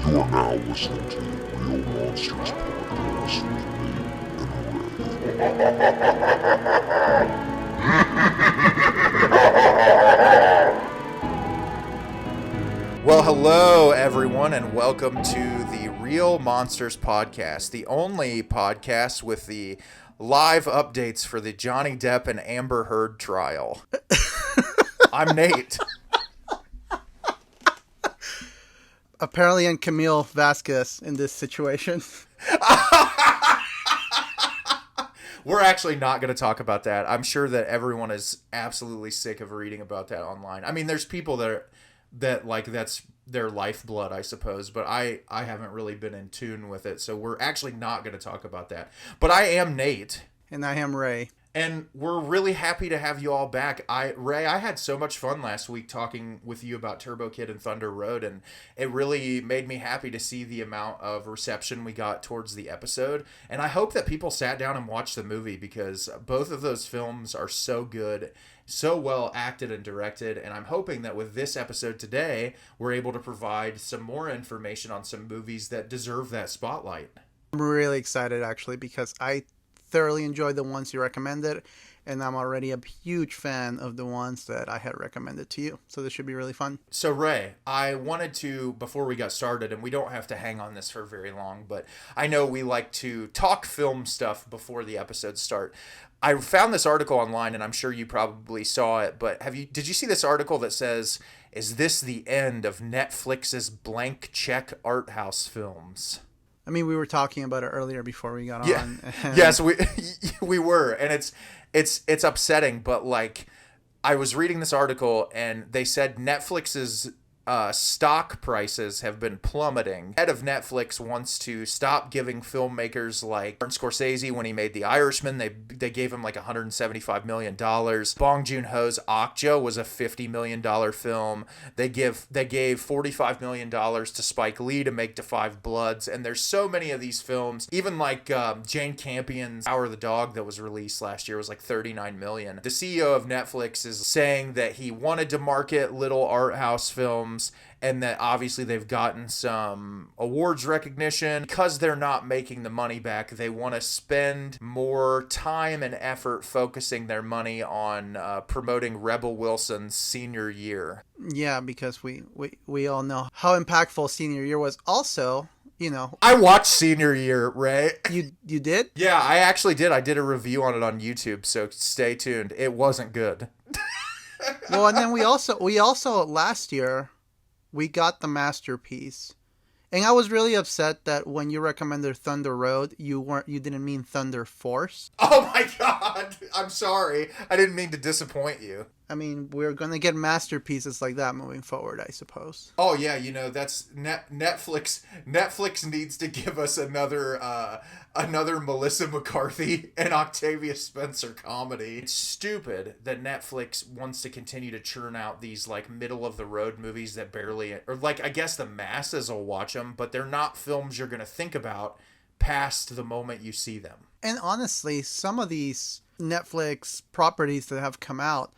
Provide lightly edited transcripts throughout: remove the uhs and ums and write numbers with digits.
You are now listening to the Real Monsters podcast with Nate and Ray. Well, hello everyone, and welcome to the Real Monsters podcast, the only podcast with the live updates for the Johnny Depp and Amber Heard trial. I'm Nate. Apparently, I'm Camille Vasquez in this situation. We're actually not going to talk about that. I'm sure that everyone is absolutely sick of reading about that online. I mean, there's people that like that's their lifeblood, I suppose, but I haven't really been in tune with it, so we're actually not going to talk about that. But I am Nate. And I am Ray. And we're really happy to have you all back. Ray, I had so much fun last week talking with you about Turbo Kid and Thunder Road, and it really made me happy to see the amount of reception we got towards the episode. And I hope that people sat down and watched the movie, because both of those films are so good, so well acted and directed, and I'm hoping that with this episode today, we're able to provide some more information on some movies that deserve that spotlight. I'm really excited, actually, because I thoroughly enjoyed the ones you recommended, and I'm already a huge fan of the ones that I had recommended to you. So this should be really fun. So Ray, I wanted to, before we got started, and we don't have to hang on this for very long, but I know we like to talk film stuff before the episodes start. I found this article online, and I'm sure you probably saw it, but did you see this article that says, "Is this the end of Netflix's blank check art house films?" I mean, we were talking about it earlier before we got on. Yes, we were, and it's upsetting, but like I was reading this article and they said Netflix's stock prices have been plummeting. Head of Netflix wants to stop giving filmmakers like Martin Scorsese, when he made The Irishman, they gave him like $175 million. Bong Joon-ho's Okja was a $50 million film. They gave $45 million to Spike Lee to make Da 5 Bloods, and there's so many of these films. Even like Jane Campion's Power of the Dog that was released last year was like $39 million. The CEO of Netflix is saying that he wanted to market little art house films, and that obviously they've gotten some awards recognition. Because they're not making the money back, they want to spend more time and effort focusing their money on promoting Rebel Wilson's senior year. Yeah, because we all know how impactful senior year was. Also, you know, I watched Senior Year, Ray. You did? Yeah, I actually did. I did a review on it on YouTube, so stay tuned. It wasn't good. Well, and then we also last year we got the masterpiece, and I was really upset that when you recommended Thunder Road, you didn't mean Thunder Force. Oh my God! I'm sorry. I didn't mean to disappoint you. I mean, we're gonna get masterpieces like that moving forward, I suppose. Oh yeah, you know, that's Netflix. Netflix needs to give us another Melissa McCarthy and Octavia Spencer comedy. It's stupid that Netflix wants to continue to churn out these like middle of the road movies that barely, or like I guess the masses will watch them, but they're not films you're gonna think about past the moment you see them. And honestly, some of these Netflix properties that have come out,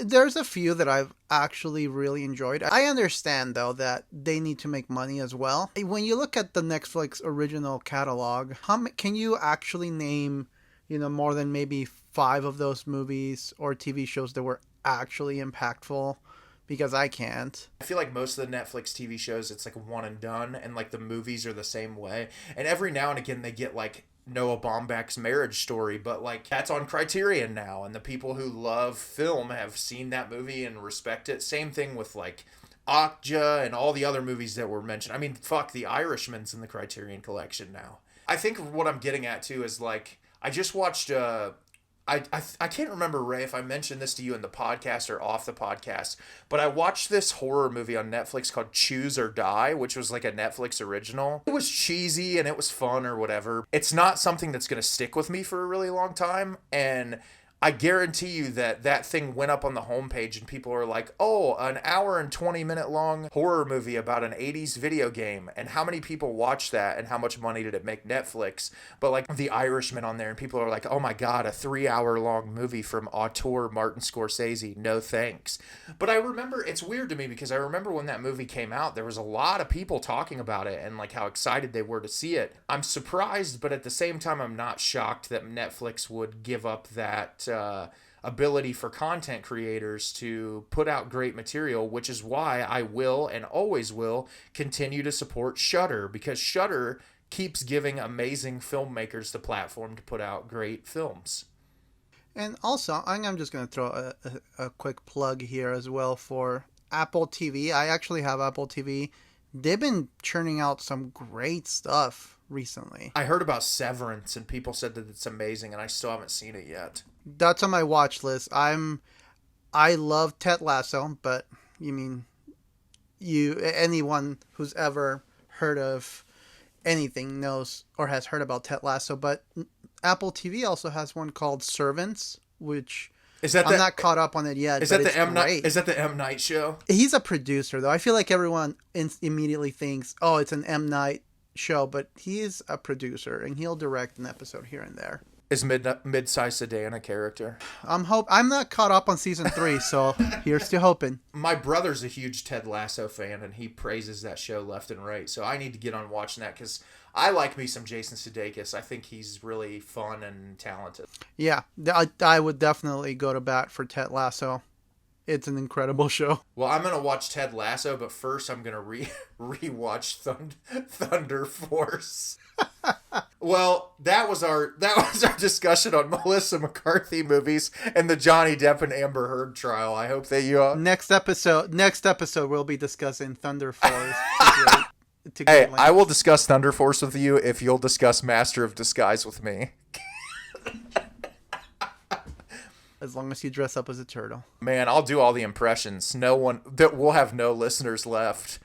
there's a few that I've actually really enjoyed. I understand, though, that they need to make money as well. When you look at the Netflix original catalog, can you actually name, more than maybe 5 of those movies or TV shows that were actually impactful? Because I can't. I feel like most of the Netflix TV shows, it's like one and done, and like the movies are the same way. And every now and again, they get like Noah Baumbach's Marriage Story, but like that's on Criterion now, and the people who love film have seen that movie and respect it. Same thing with like Okja and all the other movies that were mentioned. I mean, fuck, The Irishman's in the Criterion collection now. I think what I'm getting at too is like I just watched I can't remember, Ray, if I mentioned this to you in the podcast or off the podcast, but I watched this horror movie on Netflix called Choose or Die, which was like a Netflix original. It was cheesy and it was fun or whatever. It's not something that's going to stick with me for a really long time, and I guarantee you that that thing went up on the homepage and people are like, oh, an hour and 20-minute long horror movie about an 80s video game. And how many people watched that and how much money did it make Netflix? But like The Irishman on there and people are like, oh my God, a 3-hour long movie from auteur Martin Scorsese. No thanks. But I remember, it's weird to me because I remember when that movie came out, there was a lot of people talking about it and like how excited they were to see it. I'm surprised, but at the same time, I'm not shocked that Netflix would give up that ability for content creators to put out great material, which is why I will and always will continue to support Shudder, because Shudder keeps giving amazing filmmakers the platform to put out great films. And also, I'm just going to throw a quick plug here as well for Apple TV. I actually have Apple TV. They've been churning out some great stuff recently. I heard about Severance and people said that it's amazing, and I still haven't seen it yet. That's on my watch list. I love Ted Lasso, but anyone who's ever heard of anything knows or has heard about Ted Lasso. But Apple TV also has one called Servants, which I'm not caught up on it yet. Is that the M Night? Is that the M Night show? He's a producer, though. I feel like everyone immediately thinks, "Oh, it's an M Night show," but he's a producer and he'll direct an episode here and there. Is mid-sized sedan a character? I'm not caught up on season 3, so here's to hoping. My brother's a huge Ted Lasso fan, and he praises that show left and right. So I need to get on watching that because I like me some Jason Sudeikis. I think he's really fun and talented. Yeah, I would definitely go to bat for Ted Lasso. It's an incredible show. Well, I'm going to watch Ted Lasso, but first I'm going to rewatch Thunder Force. Well, that was our discussion on Melissa McCarthy movies and the Johnny Depp and Amber Heard trial. I hope that you next episode we'll be discussing Thunder Force. Hey, I will discuss Thunder Force with you if you'll discuss Master of Disguise with me. As long as you dress up as a turtle. Man, I'll do all the impressions. We'll have no listeners left.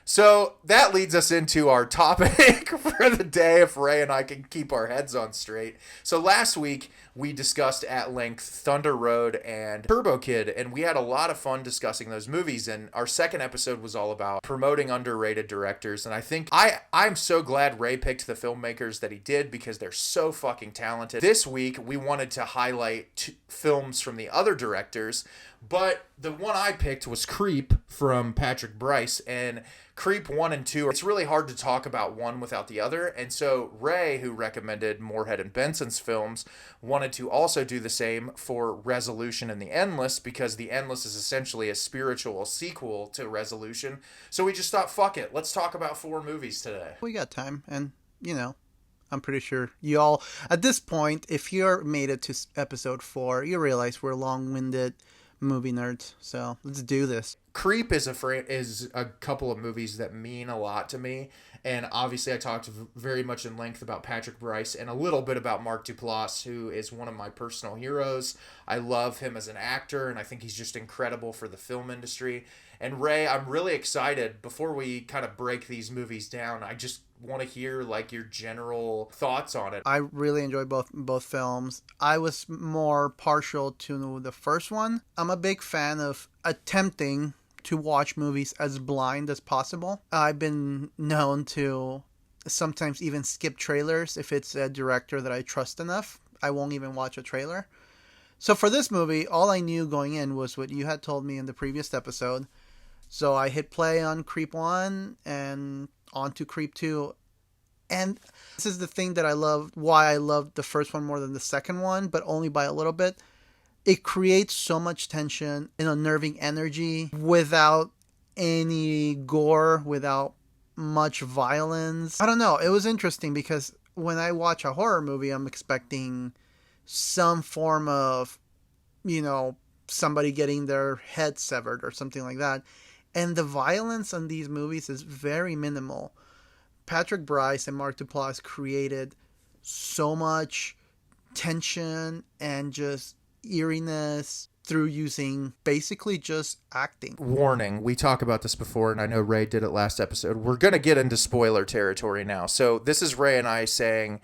So that leads us into our topic for the day, if Ray and I can keep our heads on straight. So last week we discussed at length Thunder Road and Turbo Kid, and we had a lot of fun discussing those movies. And our second episode was all about promoting underrated directors. And I think I'm so glad Ray picked the filmmakers that he did because they're so fucking talented. This week we wanted to highlight films from the other directors, but the one I picked was Creep from Patrick Brice, and Creep 1 and 2, it's really hard to talk about one without the other, and so Ray, who recommended Moorhead and Benson's films, wanted to also do the same for Resolution and The Endless, because The Endless is essentially a spiritual sequel to Resolution, so we just thought, fuck it, let's talk about 4 movies today. We got time, and, I'm pretty sure you all, at this point, if you're made it to episode 4, you realize we're long-winded movie nerds, so let's do this. Creep is a couple of movies that mean a lot to me, and obviously I talked very much in length about Patrick Brice and a little bit about Mark Duplass, who is one of my personal heroes. I love him as an actor, and I think he's just incredible for the film industry. And Ray, I'm really excited. Before we kind of break these movies down, I just want to hear like your general thoughts on it. I really enjoy both films. I was more partial to the first one. I'm a big fan of attempting to watch movies as blind as possible. I've been known to sometimes even skip trailers if it's a director that I trust enough. I won't even watch a trailer. So for this movie, all I knew going in was what you had told me in the previous episode. So I hit play on Creep 1 and on to Creep 2. And this is the thing that I love, why I loved the first one more than the second one, but only by a little bit. It creates so much tension and unnerving energy without any gore, without much violence. I don't know. It was interesting because when I watch a horror movie, I'm expecting some form of, somebody getting their head severed or something like that. And the violence on these movies is very minimal. Patrick Brice and Mark Duplass created so much tension and just eeriness through using basically just acting. Warning, we talked about this before, and I know Ray did it last episode. We're going to get into spoiler territory now. So this is Ray and I saying,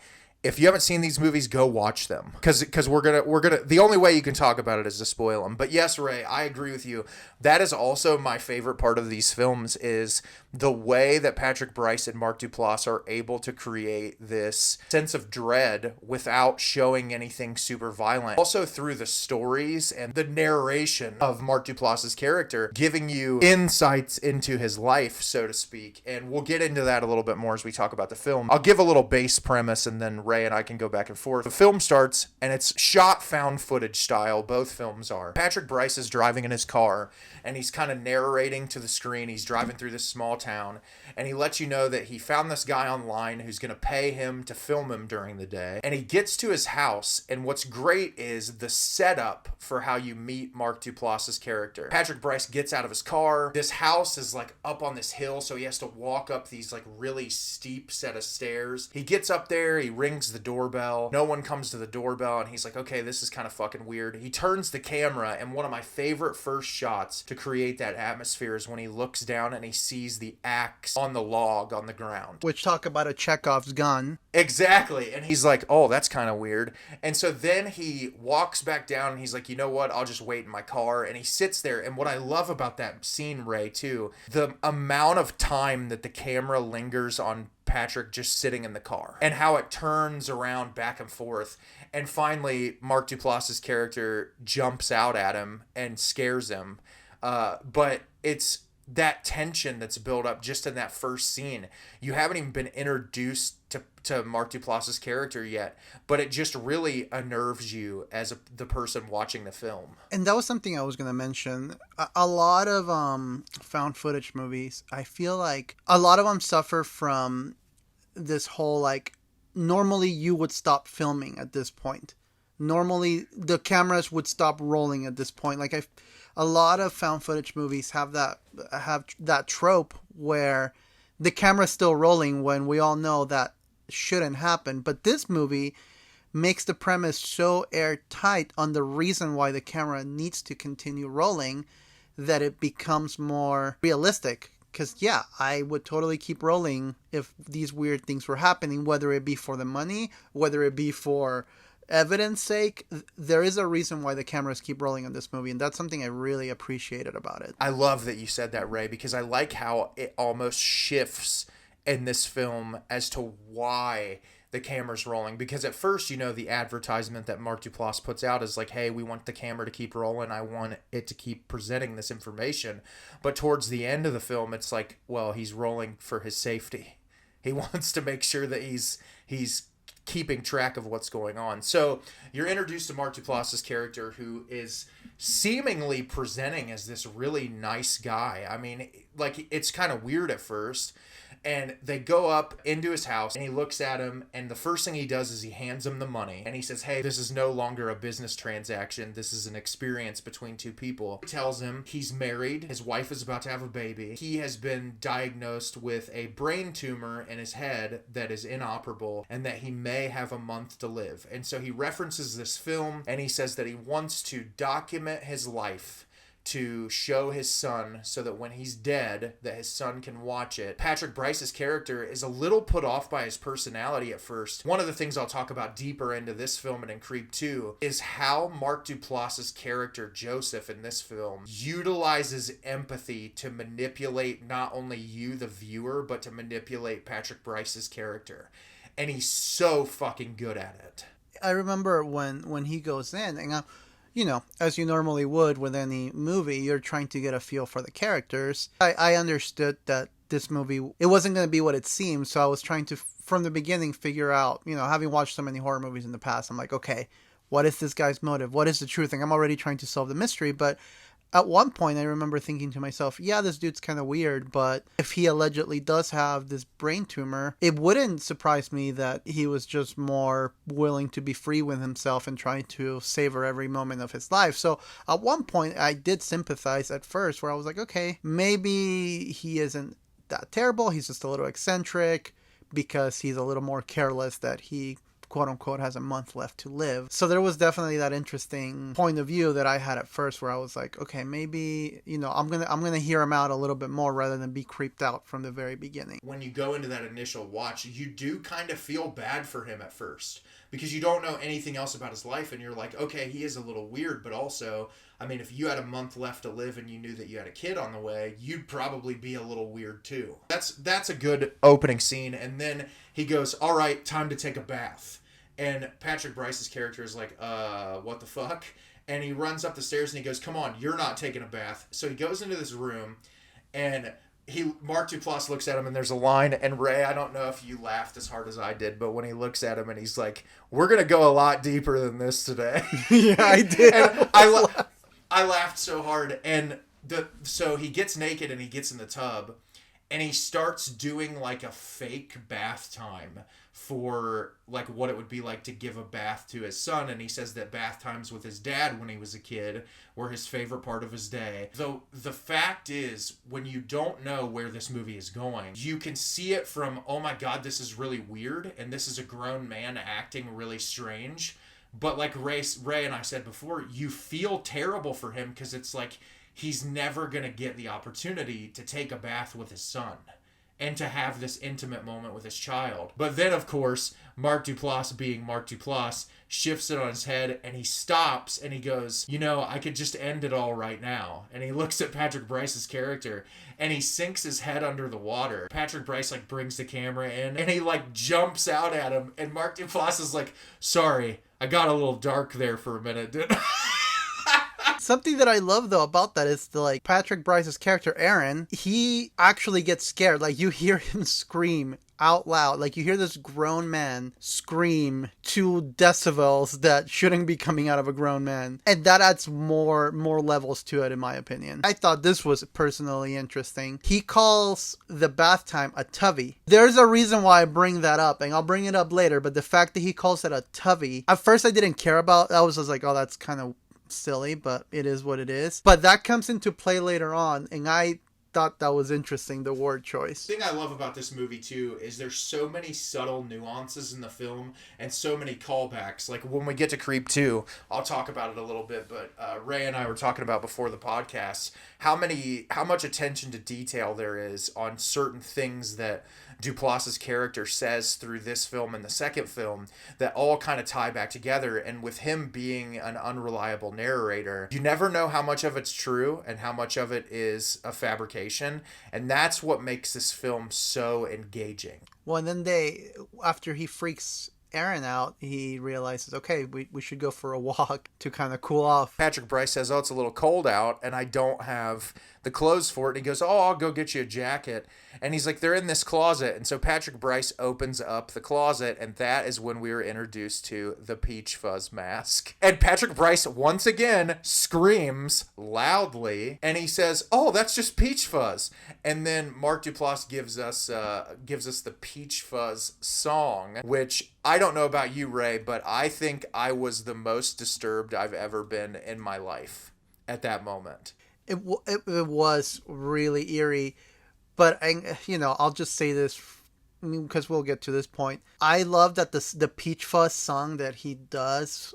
if you haven't seen these movies, go watch them, because we're gonna the only way you can talk about it is to spoil them. But yes, Ray, I agree with you. That is also my favorite part of these films, is the way that Patrick Brice and Mark Duplass are able to create this sense of dread without showing anything super violent. Also through the stories and the narration of Mark Duplass's character, giving you insights into his life, so to speak. And we'll get into that a little bit more as we talk about the film. I'll give a little base premise, and then Ray and I can go back and forth. The film starts, and it's shot found footage style. Both films are. Patrick Brice is driving in his car, and he's kind of narrating to the screen. He's driving through this small town, and he lets you know that he found this guy online who's going to pay him to film him during the day. And he gets to his house, and what's great is the setup for how you meet Mark Duplass's character. Patrick Brice gets out of his car. This house is like up on this hill, so he has to walk up these like really steep set of stairs. He gets up there, he rings the doorbell. No one comes to the doorbell, and he's like, okay, this is kind of fucking weird. He turns the camera, and one of my favorite first shots to create that atmosphere is when he looks down and he sees the axe on the log on the ground. Which, talk about a Chekhov's gun. Exactly. And he's like, oh, that's kind of weird. And so then he walks back down, and he's like, you know what? I'll just wait in my car. And he sits there. And what I love about that scene, Ray, too, the amount of time that the camera lingers on Patrick just sitting in the car, and how it turns around back and forth. And finally, Mark Duplass's character jumps out at him and scares him. But it's that tension that's built up just in that first scene. You haven't even been introduced to Mark Duplass's character yet, but it just really unnerves you as the person watching the film. And that was something I was going to mention. A lot of found footage movies, I feel like a lot of them suffer from this whole, like, normally you would stop filming at this point. Normally the cameras would stop rolling at this point. Like, a lot of found footage movies have that trope where the camera's still rolling when we all know that shouldn't happen. But this movie makes the premise so airtight on the reason why the camera needs to continue rolling that it becomes more realistic. Because, yeah, I would totally keep rolling if these weird things were happening, whether it be for the money, whether it be for evidence sake. There is a reason why the cameras keep rolling on this movie, and that's something I really appreciated about it. I love that you said that, Ray, because I like how it almost shifts in this film as to why the camera's rolling. Because at first, you know, the advertisement that Mark Duplass puts out is like, hey, we want the camera to keep rolling. I want it to keep presenting this information. But towards the end of the film, it's like, well, he's rolling for his safety. He wants to make sure that he's keeping track of what's going on. So you're introduced to Mark Duplass's character, who is seemingly presenting as this really nice guy. I mean, like, it's kind of weird at first. And they go up into his house, and he looks at him, and the first thing he does is he hands him the money, and he says, hey, this is no longer a business transaction. This is an experience between two people. He tells him he's married. His wife is about to have a baby. He has been diagnosed with a brain tumor in his head that is inoperable, and that he may have a month to live. And so he references this film, and he says that he wants to document his life to show his son, so that when he's dead, that his son can watch it. Patrick Brice's character is a little put off by his personality at first. One of the things I'll talk about deeper into this film and in Creep 2 is how Mark Duplass's character, Joseph, in this film, utilizes empathy to manipulate not only you, the viewer, but to manipulate Patrick Brice's character. And he's so fucking good at it. I remember when he goes in, and you know, as you normally would with any movie, you're trying to get a feel for the characters. I understood that this movie, it wasn't going to be what it seemed, so I was trying to, from the beginning, figure out, you know, having watched so many horror movies in the past, I'm like, okay, what is this guy's motive? What is the truth? And I'm already trying to solve the mystery, but at one point I remember thinking to myself, yeah, this dude's kind of weird, but if he allegedly does have this brain tumor, it wouldn't surprise me that he was just more willing to be free with himself and trying to savor every moment of his life. So at one point I did sympathize at first, where I was like, okay, maybe he isn't that terrible. He's just a little eccentric because he's a little more careless, that he quote unquote has a month left to live. So there was definitely that interesting point of view that I had at first where I was like, okay, maybe, I'm gonna hear him out a little bit more rather than be creeped out from the very beginning. When you go into that initial watch, you do kind of feel bad for him at first because you don't know anything else about his life, and you're like, okay, he is a little weird, but also, I mean, if you had a month left to live and you knew that you had a kid on the way, you'd probably be a little weird too. That's a good opening scene, and then he goes, all right, time to take a bath. And Patrick Brice's character is like, what the fuck? And he runs up the stairs and he goes, come on, you're not taking a bath. So he goes into this room, and Mark Duplass looks at him, and there's a line, and Ray, I don't know if you laughed as hard as I did, but when he looks at him and he's like, we're going to go a lot deeper than this today. Yeah, I did. And I laughed so hard. And so he gets naked and he gets in the tub, and he starts doing like a fake bath time for like what it would be like to give a bath to his son. And he says that bath times with his dad when he was a kid were his favorite part of his day. Though the fact is, when you don't know where this movie is going, you can see it from, oh my God, this is really weird, and this is a grown man acting really strange. But like Ray and I said before, you feel terrible for him because it's like he's never going to get the opportunity to take a bath with his son and to have this intimate moment with his child. But then, of course, Mark Duplass, being Mark Duplass, shifts it on his head, and he stops, and he goes, I could just end it all right now. And he looks at Patrick Brice's character, and he sinks his head under the water. Patrick Brice, like, brings the camera in, and he, like, jumps out at him, and Mark Duplass is like, sorry, I got a little dark there for a minute, didn't I? Something that I love though about that is Patrick Brice's character Aaron, he actually gets scared. Like, you hear him scream out loud. Like, you hear this grown man scream to decibels that shouldn't be coming out of a grown man. And that adds more levels to it, in my opinion. I thought this was personally interesting. He calls the bath time a tuvy. There's a reason why I bring that up, and I'll bring it up later, but the fact that he calls it a tuvy, at first I didn't care about. I was just like, oh, that's kind of silly, but it is what it is. But that comes into play later on, and I thought that was interesting, the word choice. The thing I love about this movie too is there's so many subtle nuances in the film and so many callbacks. Like when we get to Creep 2, I'll talk about it a little bit, but Ray and I were talking about before the podcast how much attention to detail there is on certain things that Duplass's character says through this film and the second film that all kind of tie back together. And with him being an unreliable narrator, you never know how much of it's true and how much of it is a fabrication. And that's what makes this film so engaging. Well, and then after he freaks Aaron out, he realizes, okay, we should go for a walk to kind of cool off. Patrick Brice says, oh, it's a little cold out and I don't have the clothes for it. And he goes, oh, I'll go get you a jacket. And he's like, they're in this closet. And so Patrick Brice opens up the closet, and that is when we were introduced to the Peach Fuzz mask. And Patrick Brice once again screams loudly, and he says, oh, that's just Peach Fuzz. And then Mark Duplass gives us the Peach Fuzz song, which I don't know about you, Ray, but I think I was the most disturbed I've ever been in my life at that moment. It was really eerie. But, I'll just say this because we'll get to this point. I love that the Peach Fuzz song that he does,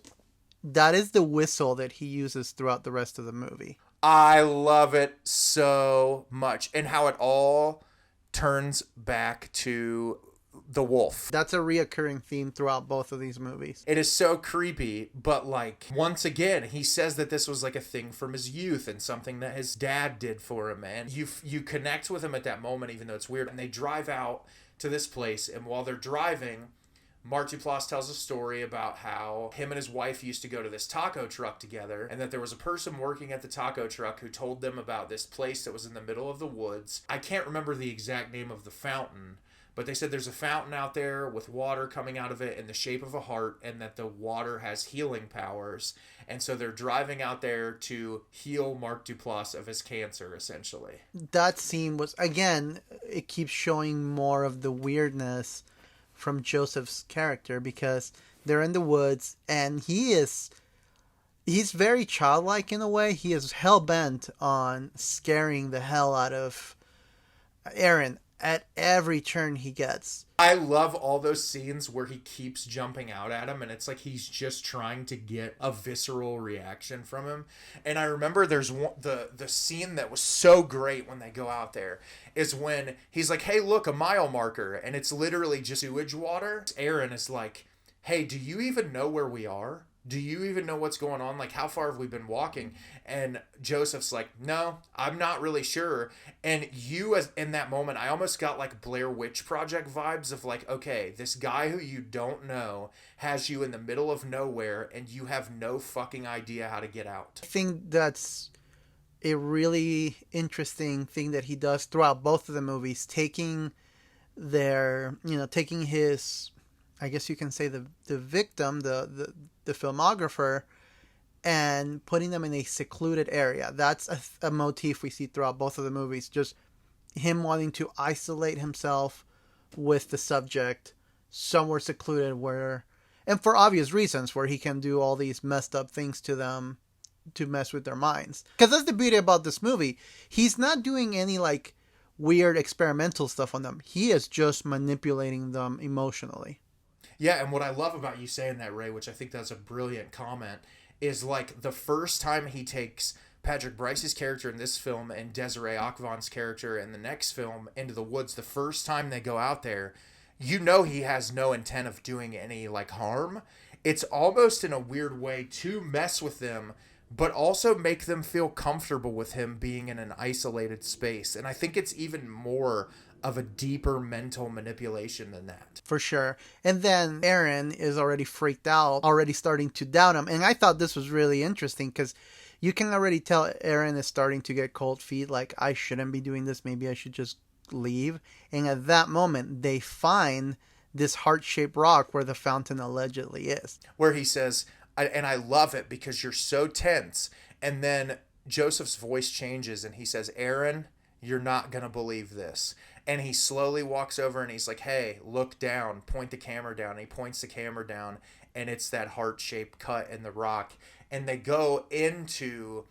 that is the whistle that he uses throughout the rest of the movie. I love it so much. And how it all turns back to the wolf. That's a reoccurring theme throughout both of these movies. It is so creepy, but once again, he says that this was a thing from his youth and something that his dad did for him, and you connect with him at that moment, even though it's weird. And they drive out to this place, and while they're driving, Mark Duplass tells a story about how him and his wife used to go to this taco truck together, and that there was a person working at the taco truck who told them about this place that was in the middle of the woods. I can't remember the exact name of the fountain, but they said there's a fountain out there with water coming out of it in the shape of a heart, and that the water has healing powers. And so they're driving out there to heal Mark Duplass of his cancer, essentially. That scene was, again, it keeps showing more of the weirdness from Joseph's character, because they're in the woods, and he's very childlike in a way. He is hell-bent on scaring the hell out of Aaron. at every turn he gets. I love all those scenes where he keeps jumping out at him and it's like he's just trying to get a visceral reaction from him. And I remember there's one, the scene that was so great when they go out there is when he's like, hey, look, a mile marker. And it's literally just sewage water. Aaron is like, hey, do you even know where we are? Do you even know what's going on? Like, how far have we been walking? And Joseph's like, no, I'm not really sure. And you, as in that moment, I almost got like Blair Witch Project vibes of like, okay, this guy who you don't know has you in the middle of nowhere and you have no fucking idea how to get out. I think that's a really interesting thing that he does throughout both of the movies, taking his, I guess you can say the victim, the filmographer, and putting them in a secluded area. That's a motif we see throughout both of the movies. Just him wanting to isolate himself with the subject somewhere secluded where, and for obvious reasons, where he can do all these messed up things to them to mess with their minds. Because that's the beauty about this movie. He's not doing any like weird experimental stuff on them. He is just manipulating them emotionally. Yeah, and what I love about you saying that, Ray, which I think that's a brilliant comment, is like the first time he takes Patrick Brice's character in this film and Desiree Akvan's character in the next film into the woods, the first time they go out there, you know he has no intent of doing any like harm. It's almost in a weird way to mess with them, but also make them feel comfortable with him being in an isolated space. And I think it's even more of a deeper mental manipulation than that. For sure. And then Aaron is already freaked out, already starting to doubt him. And I thought this was really interesting because you can already tell Aaron is starting to get cold feet, like, I shouldn't be doing this. Maybe I should just leave. And at that moment, they find this heart-shaped rock where the fountain allegedly is. Where he says, and I love it because you're so tense. And then Joseph's voice changes and he says, Aaron, you're not going to believe this. And he slowly walks over and he's like, hey, look down, point the camera down. And he points the camera down and it's that heart-shaped cut in the rock. And they go into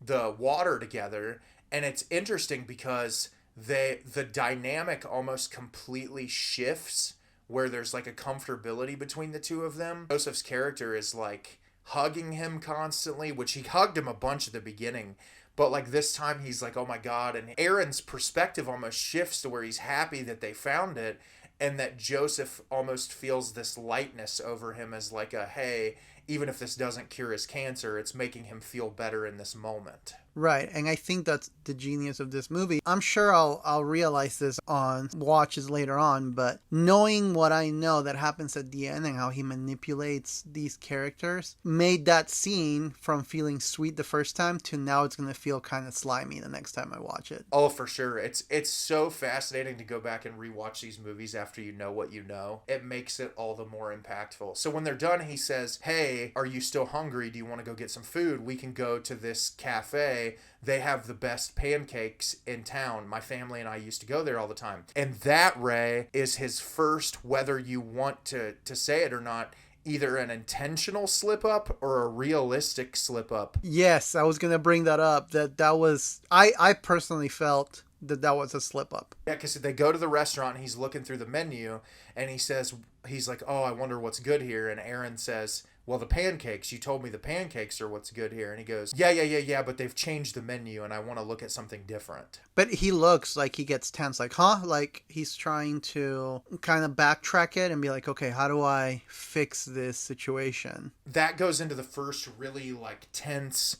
the water together. And it's interesting because the dynamic almost completely shifts where there's like a comfortability between the two of them. Joseph's character is like hugging him constantly, which he hugged him a bunch at the beginning. But like this time he's like, oh my God. And Aaron's perspective almost shifts to where he's happy that they found it. And that Joseph almost feels this lightness over him as like a, hey, even if this doesn't cure his cancer, it's making him feel better in this moment. Right, and I think that's the genius of this movie. I'm sure I'll realize this on watches later on, but knowing what I know that happens at the end and how he manipulates these characters made that scene from feeling sweet the first time to now it's going to feel kind of slimy the next time I watch it. Oh, for sure. It's so fascinating to go back and rewatch these movies after you know what you know. It makes it all the more impactful. So when they're done, he says, hey, are you still hungry? Do you want to go get some food? We can go to this cafe. They have the best pancakes in town. My family and I used to go there all the time. And that, Ray, is his first, whether you want to say it or not, either an intentional slip up or a realistic slip up. Yes, I was going to bring that up. That was, I personally felt that was a slip up. Yeah, because they go to the restaurant and he's looking through the menu and he's like, oh, I wonder what's good here. And Aaron says, well, the pancakes, you told me the pancakes are what's good here. And he goes, yeah, but they've changed the menu and I want to look at something different. But he looks like he gets tense, like, huh? Like he's trying to kind of backtrack it and be like, okay, how do I fix this situation? That goes into the first really like tense,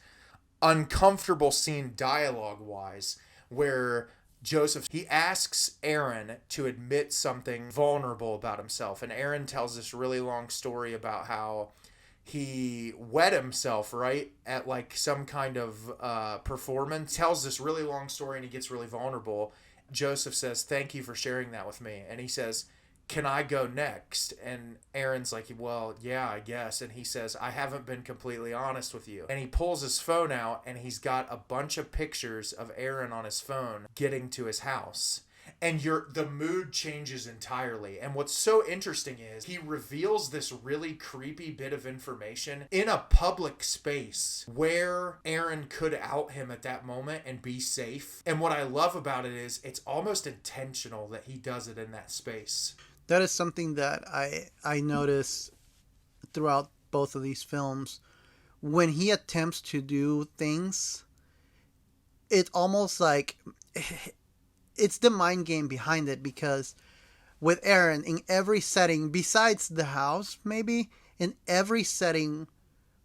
uncomfortable scene dialogue-wise where Joseph, he asks Aaron to admit something vulnerable about himself. And Aaron tells this really long story about how he wet himself, right, at like some kind of performance. Tells this really long story and he gets really vulnerable. Joseph says, thank you for sharing that with me. And he says, can I go next? And Aaron's like, well, yeah, I guess. And he says, I haven't been completely honest with you. And he pulls his phone out and he's got a bunch of pictures of Aaron on his phone getting to his house. and the mood changes entirely. And what's so interesting is he reveals this really creepy bit of information in a public space where Aaron could out him at that moment and be safe. And what I love about it is it's almost intentional that he does it in that space. That is something that I notice throughout both of these films. When he attempts to do things, it's almost like it's the mind game behind it, because with Aaron, in every setting besides the house, maybe in every setting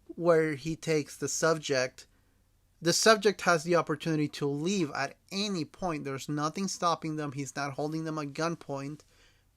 where he takes the subject has the opportunity to leave at any point. There's nothing stopping them. He's not holding them at gunpoint,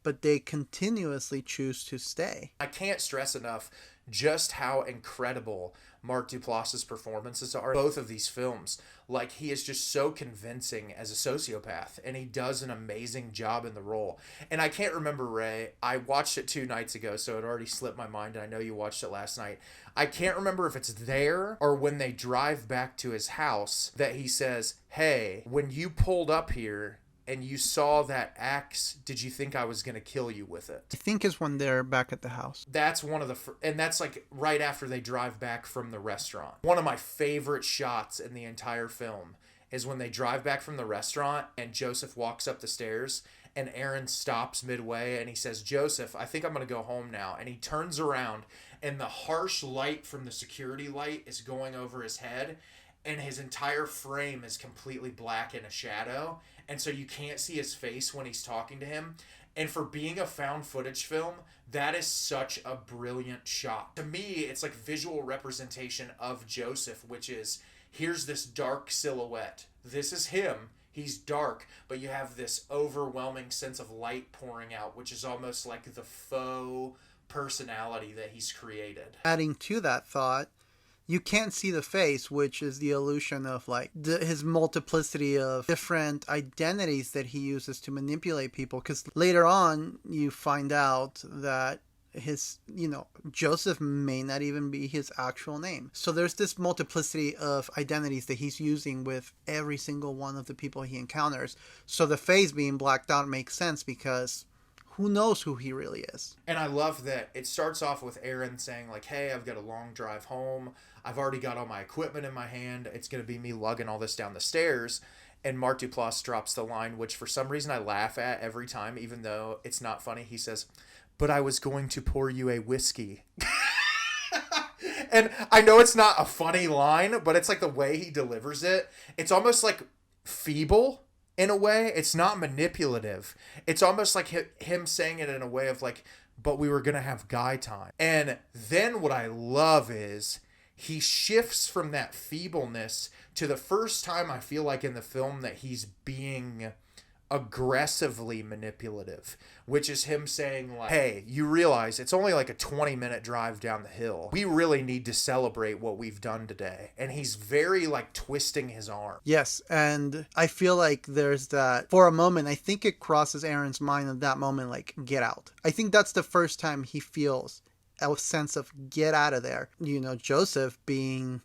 but they continuously choose to stay. I can't stress enough just how incredible Mark Duplass's performances are in both of these films. Like, he is just so convincing as a sociopath, and he does an amazing job in the role. And I can't remember, Ray. I watched it 2 nights ago, so it already slipped my mind, and I know you watched it last night. I can't remember if it's there or when they drive back to his house that he says, "Hey, when you pulled up here and you saw that axe, did you think I was going to kill you with it?" I think is when they're back at the house. That's one of the... and that's like right after they drive back from the restaurant. One of my favorite shots in the entire film is when they drive back from the restaurant and Joseph walks up the stairs and Aaron stops midway and he says, "Joseph, I think I'm going to go home now." And he turns around and the harsh light from the security light is going over his head and his entire frame is completely black in a shadow. And so you can't see his face when he's talking to him. And for being a found footage film, that is such a brilliant shot. To me, it's like visual representation of Joseph, which is, here's this dark silhouette. This is him. He's dark, but you have this overwhelming sense of light pouring out, which is almost like the faux personality that he's created. Adding to that thought, you can't see the face, which is the illusion of like his multiplicity of different identities that he uses to manipulate people. Because later on, you find out that Joseph may not even be his actual name. So there's this multiplicity of identities that he's using with every single one of the people he encounters. So the face being blacked out makes sense, because who knows who he really is. And I love that it starts off with Aaron saying like, "Hey, I've got a long drive home. I've already got all my equipment in my hand. It's going to be me lugging all this down the stairs." And Mark Duplass drops the line, which for some reason I laugh at every time, even though it's not funny. He says, "But I was going to pour you a whiskey." And I know it's not a funny line, but it's like the way he delivers it. It's almost like feeble. In a way, it's not manipulative. It's almost like him saying it in a way of like, "But we were going to have guy time." And then what I love is he shifts from that feebleness to the first time I feel like in the film that he's being aggressively manipulative, which is him saying like, "Hey, you realize it's only like a 20-minute drive down the hill. We really need to celebrate what we've done today." And he's very like twisting his arm. Yes, and I feel like there's that, for a moment, I think it crosses Aaron's mind at that moment, like, get out. I think that's the first time he feels a sense of get out of there. Joseph, being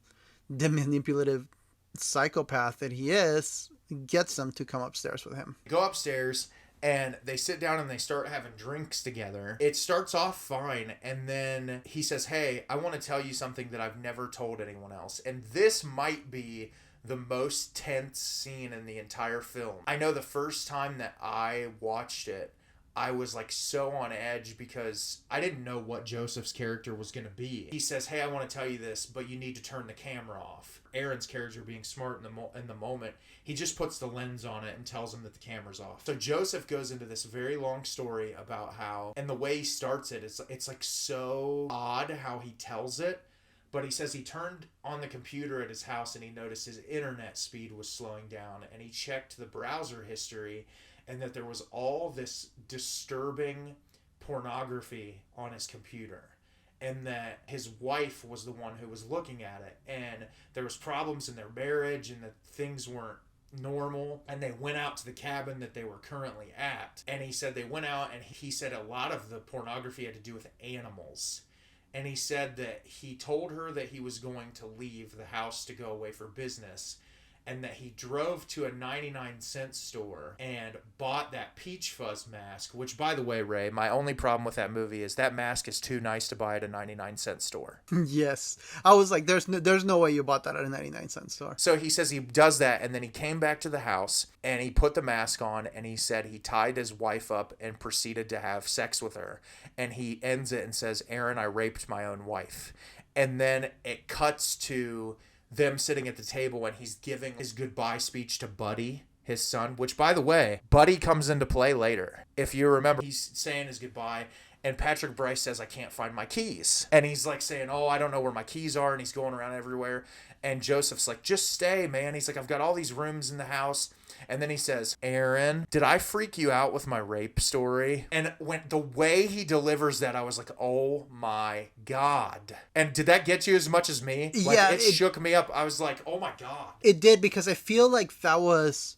the manipulative psychopath that he is, gets them to come upstairs with him. Go upstairs and they sit down and they start having drinks together. It starts off fine, and then he says, "Hey, I want to tell you something that I've never told anyone else." And this might be the most tense scene in the entire film. I know the first time that I watched it, I was like so on edge because I didn't know what Joseph's character was going to be. He says, "Hey, I want to tell you this, but you need to turn the camera off." Aaron's character, being smart in the moment, he just puts the lens on it and tells him that the camera's off. So Joseph goes into this very long story about how, and the way he starts it, it's like so odd how he tells it. But he says he turned on the computer at his house and he noticed his internet speed was slowing down, and he checked the browser history and that there was all this disturbing pornography on his computer, and that his wife was the one who was looking at it, and there was problems in their marriage and that things weren't normal, and they went out to the cabin that they were currently at. And he said they went out, and he said a lot of the pornography had to do with animals. And he said that he told her that he was going to leave the house to go away for business, and that he drove to a 99-cent store and bought that peach fuzz mask, which, by the way, Ray, my only problem with that movie is that mask is too nice to buy at a 99-cent store. Yes. I was like, there's no way you bought that at a 99-cent store. So he says he does that, and then he came back to the house, and he put the mask on, and he said he tied his wife up and proceeded to have sex with her. And he ends it and says, Aaron, I raped my own wife. And then it cuts to them sitting at the table, and he's giving his goodbye speech to Buddy, his son, which, by the way, Buddy comes into play later. If you remember, he's saying his goodbye, and Patrick Brice says, I can't find my keys. And he's like saying, oh, I don't know where my keys are, and he's going around everywhere. And Joseph's like, just stay, man. He's like, I've got all these rooms in the house. And then he says, Aaron, did I freak you out with my rape story? And when the way he delivers that, I was like, oh my God. And did that get you as much as me? Like, yeah. It shook me up. I was like, oh my God. It did, because I feel like that was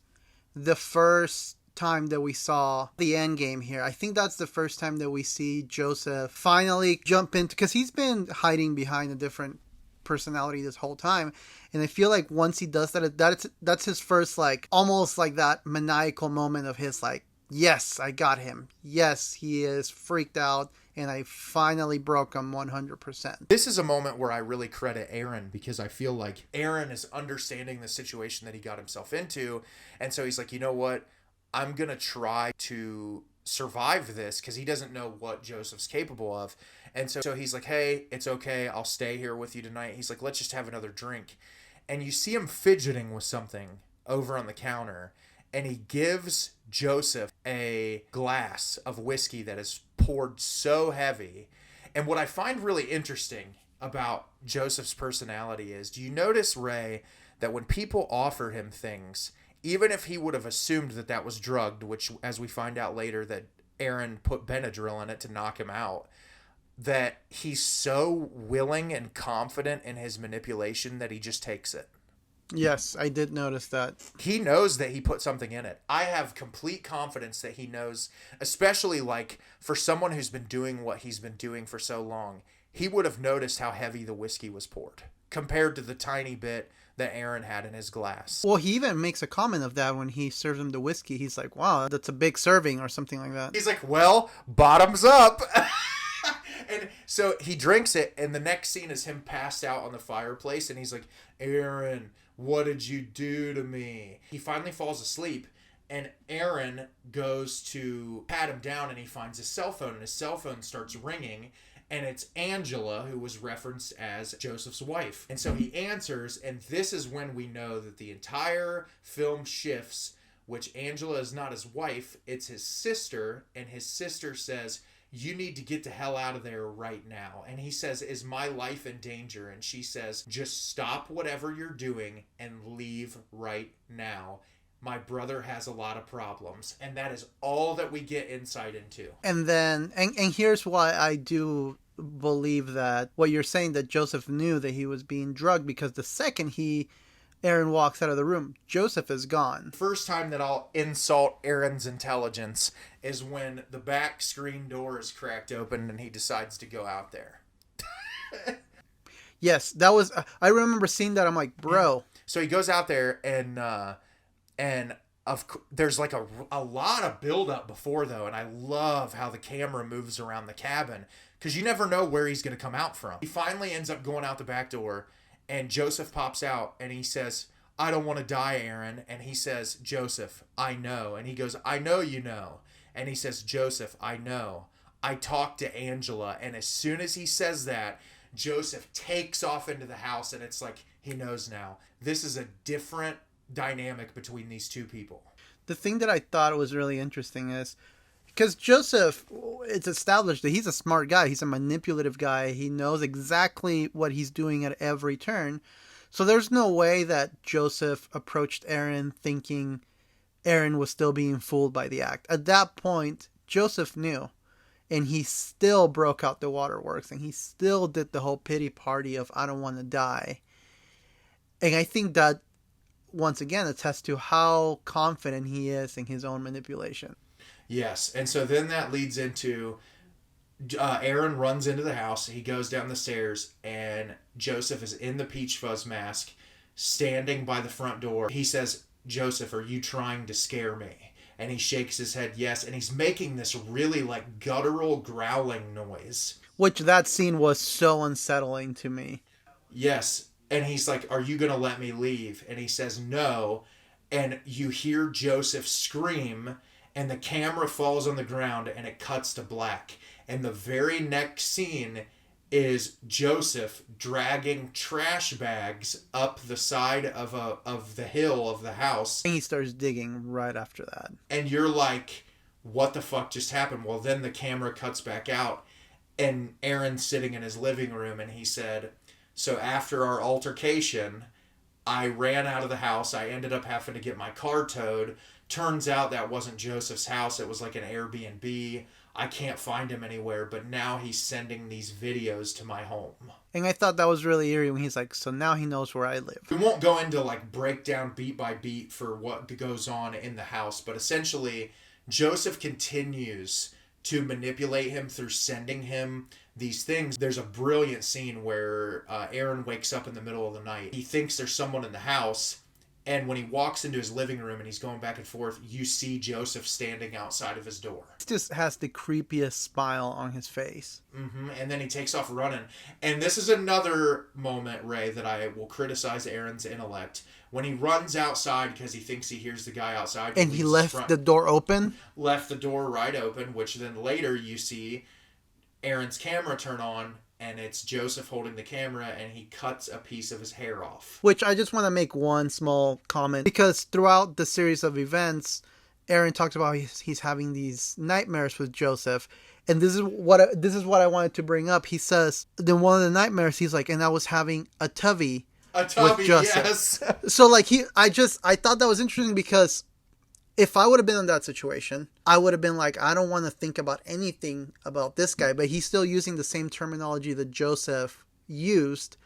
the first time that we saw the end game here. I think that's the first time that we see Joseph finally jump into, because he's been hiding behind a different personality this whole time, and I feel like once he does that's his first, like, almost like that maniacal moment of his, like, yes, I got him, yes, he is freaked out, and I finally broke him 100%. This is a moment where I really credit Aaron, because I feel like Aaron is understanding the situation that he got himself into, and so he's like, you know what, I'm gonna try to survive this, because he doesn't know what Joseph's capable of. And so he's like, hey, it's okay, I'll stay here with you tonight. He's like, let's just have another drink. And you see him fidgeting with something over on the counter, and he gives Joseph a glass of whiskey that is poured so heavy. And what I find really interesting about Joseph's personality is, do you notice, Ray, that when people offer him things, even if he would have assumed that that was drugged, which, as we find out later, that Aaron put Benadryl in it to knock him out, that he's so willing and confident in his manipulation that he just takes it. Yes, I did notice that. He knows that he put something in it. I have complete confidence that he knows, especially, like, for someone who's been doing what he's been doing for so long, he would have noticed how heavy the whiskey was poured compared to the tiny bit that Aaron had in his glass. Well, he even makes a comment of that when he serves him the whiskey. He's like, wow, that's a big serving, or something like that. He's like, well, bottoms up. And so he drinks it, and the next scene is him passed out on the fireplace, and he's like, Aaron, what did you do to me? He finally falls asleep, and Aaron goes to pat him down, and he finds his cell phone, and his cell phone starts ringing, and it's Angela, who was referenced as Joseph's wife. And so he answers, and this is when we know that the entire film shifts, which Angela is not his wife, it's his sister, and his sister says, you need to get the hell out of there right now. And he says, is my life in danger? And she says, just stop whatever you're doing and leave right now. My brother has a lot of problems. And that is all that we get insight into. And then, and here's why I do believe that what you're saying, that Joseph knew that he was being drugged, because the second Aaron walks out of the room, Joseph is gone. First time that I'll insult Aaron's intelligence is when the back screen door is cracked open and he decides to go out there. Yes, that was, I remember seeing that. I'm like, bro. So he goes out there, and there's like a lot of buildup before, though, and I love how the camera moves around the cabin, because you never know where he's going to come out from. He finally ends up going out the back door, and Joseph pops out, and he says, I don't want to die, Aaron. And he says, Joseph, I know. And he goes, I know you know. And he says, Joseph, I know. I talked to Angela. And as soon as he says that, Joseph takes off into the house, and it's like he knows now. This is a different dynamic between these two people. The thing that I thought was really interesting is, because Joseph, it's established that he's a smart guy. He's a manipulative guy. He knows exactly what he's doing at every turn. So there's no way that Joseph approached Aaron thinking Aaron was still being fooled by the act. At that point, Joseph knew. And he still broke out the waterworks. And he still did the whole pity party of, I don't want to die. And I think that, once again, attests to how confident he is in his own manipulation. Yes, and so then that leads into Aaron runs into the house. He goes down the stairs, and Joseph is in the peach fuzz mask, standing by the front door. He says, "Joseph, are you trying to scare me?" And he shakes his head yes, and he's making this really like guttural growling noise. Which that scene was so unsettling to me. Yes. And he's like, "Are you going to let me leave?" And he says, "No." And you hear Joseph scream, and the camera falls on the ground, and it cuts to black. And the very next scene is Joseph dragging trash bags up the side of the hill of the house. And he starts digging right after that. And you're like, what the fuck just happened? Well, then the camera cuts back out, and Aaron's sitting in his living room, and he said, "So after our altercation, I ran out of the house. I ended up having to get my car towed. Turns out that wasn't Joseph's house. It was like an Airbnb. I can't find him anywhere, but now he's sending these videos to my home." And I thought that was really eerie when he's like, so now he knows where I live. We won't go into like breakdown beat by beat for what goes on in the house, but essentially Joseph continues to manipulate him through sending him these things. There's a brilliant scene where Aaron wakes up in the middle of the night. He thinks there's someone in the house, and when he walks into his living room and he's going back and forth, you see Joseph standing outside of his door. He just has the creepiest smile on his face. Mm-hmm. And then he takes off running. And this is another moment, Ray, that I will criticize Aaron's intellect. When he runs outside because he thinks he hears the guy outside. And he left the door open? Left the door right open, which then later you see Aaron's camera turn on, and it's Joseph holding the camera, and he cuts a piece of his hair off. Which I just want to make one small comment, because throughout the series of events, Aaron talks about he's having these nightmares with Joseph, and this is what I wanted to bring up. He says, then one of the nightmares, he's like, and I was having a tubby with Joseph. Yes. So like I thought that was interesting, because if I would have been in that situation, I would have been like, I don't want to think about anything about this guy, but he's still using the same terminology that Joseph used,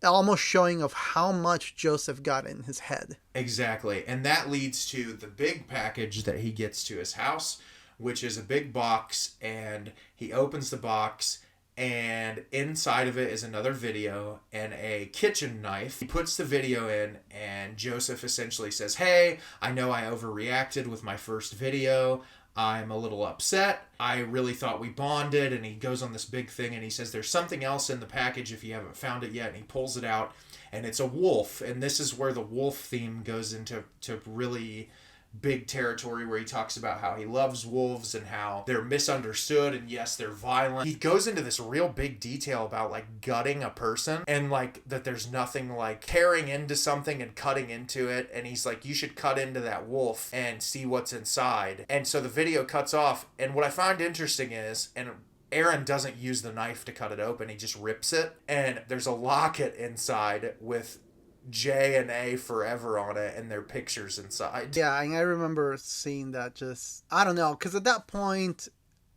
almost showing of how much Joseph got in his head. Exactly. And that leads to the big package that he gets to his house, which is a big box, and he opens the box, and inside of it is another video and a kitchen knife. He puts the video in, and Joseph essentially says, "Hey, I know I overreacted with my first video. I'm a little upset. I really thought we bonded." And he goes on this big thing, and he says, "There's something else in the package if you haven't found it yet." And he pulls it out, and it's a wolf. And this is where the wolf theme goes into really big territory, where he talks about how he loves wolves and how they're misunderstood, and yes, they're violent. He goes into this real big detail about like gutting a person, and like that there's nothing like tearing into something and cutting into it, and he's like, you should cut into that wolf and see what's inside. And so the video cuts off, and what I find interesting is, and Aaron doesn't use the knife to cut it open, he just rips it, and there's a locket inside with J and A forever on it, and their pictures inside. Yeah, and I remember seeing that. Just, I don't know, because at that point,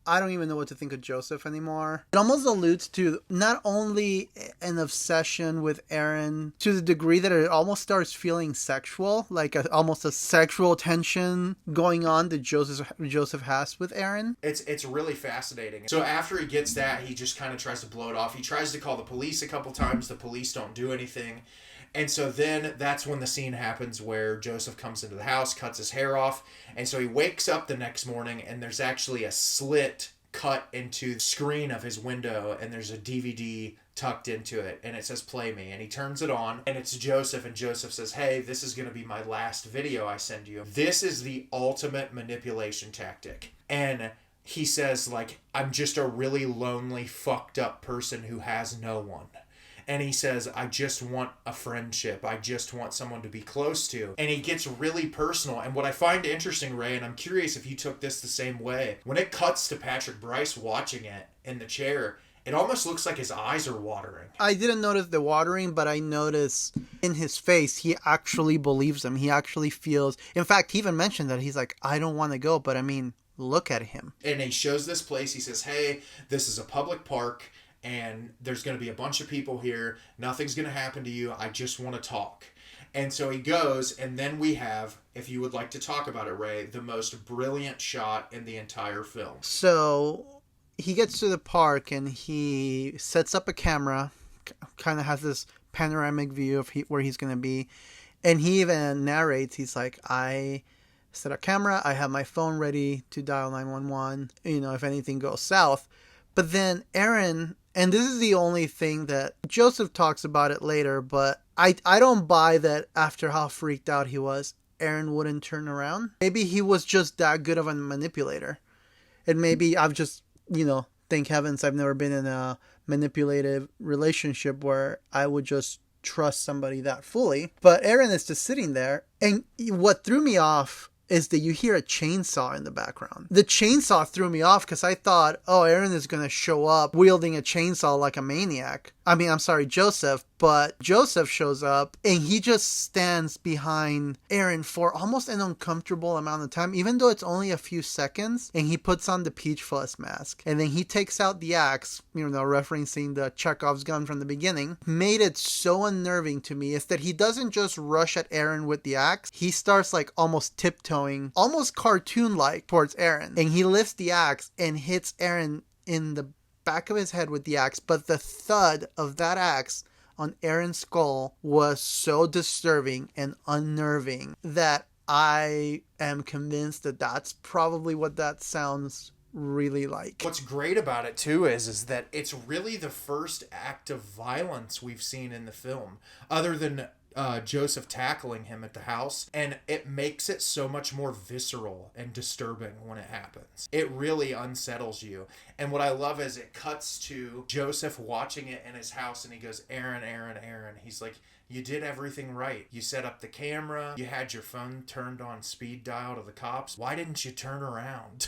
I don't even know what to think of Joseph anymore. It almost alludes to not only an obsession with Aaron to the degree that it almost starts feeling sexual, like almost a sexual tension going on that Joseph has with Aaron. It's really fascinating. So after he gets that, he just kind of tries to blow it off. He tries to call the police a couple times. The police don't do anything. And so then that's when the scene happens where Joseph comes into the house, cuts his hair off. And so he wakes up the next morning, and there's actually a slit cut into the screen of his window, and there's a DVD tucked into it, and it says "Play Me." And he turns it on, and it's Joseph, and Joseph says, "Hey, this is going to be my last video I send you." This is the ultimate manipulation tactic. And he says, like, "I'm just a really lonely, fucked up person who has no one." And he says, "I just want a friendship. I just want someone to be close to." And he gets really personal. And what I find interesting, Ray, and I'm curious if you took this the same way, when it cuts to Patrick Brice watching it in the chair, it almost looks like his eyes are watering. I didn't notice the watering, but I noticed in his face, he actually believes him. He actually feels... In fact, he even mentioned that. He's like, I don't want to go, but I mean, look at him. And he shows this place. He says, "Hey, this is a public park, and there's going to be a bunch of people here. Nothing's going to happen to you. I just want to talk." And so he goes, and then we have, if you would like to talk about it, Ray, the most brilliant shot in the entire film. So he gets to the park, and he sets up a camera, kind of has this panoramic view of where he's going to be. And he even narrates, he's like, I set a camera, I have my phone ready to dial 911, if anything goes south. But then Aaron, and this is the only thing that Joseph talks about it later, but I don't buy that after how freaked out he was, Aaron wouldn't turn around. Maybe he was just that good of a manipulator. And maybe I've just, thank heavens I've never been in a manipulative relationship where I would just trust somebody that fully. But Aaron is just sitting there. And what threw me off is that you hear a chainsaw in the background. The chainsaw threw me off because I thought, Aaron is going to show up wielding a chainsaw like a maniac. Joseph. But Joseph shows up and he just stands behind Aaron for almost an uncomfortable amount of time, even though it's only a few seconds. And he puts on the peach fuzz mask. And then he takes out the axe, referencing the Chekhov's gun from the beginning. Made it so unnerving to me is that he doesn't just rush at Aaron with the axe. He starts like almost tiptoeing, almost cartoon-like towards Aaron. And he lifts the axe and hits Aaron in the back of his head with the axe. But the thud of that axe on Aaron's skull was so disturbing and unnerving that I am convinced that that's probably what that sounds really like. What's great about it too is that it's really the first act of violence we've seen in the film, other than Joseph tackling him at the house, and it makes it so much more visceral and disturbing when it happens. It really unsettles you. And what I love is it cuts to Joseph watching it in his house, and he goes, Aaron, Aaron, Aaron. He's like, you did everything right. You set up the camera. You had your phone turned on speed dial to the cops. Why didn't you turn around?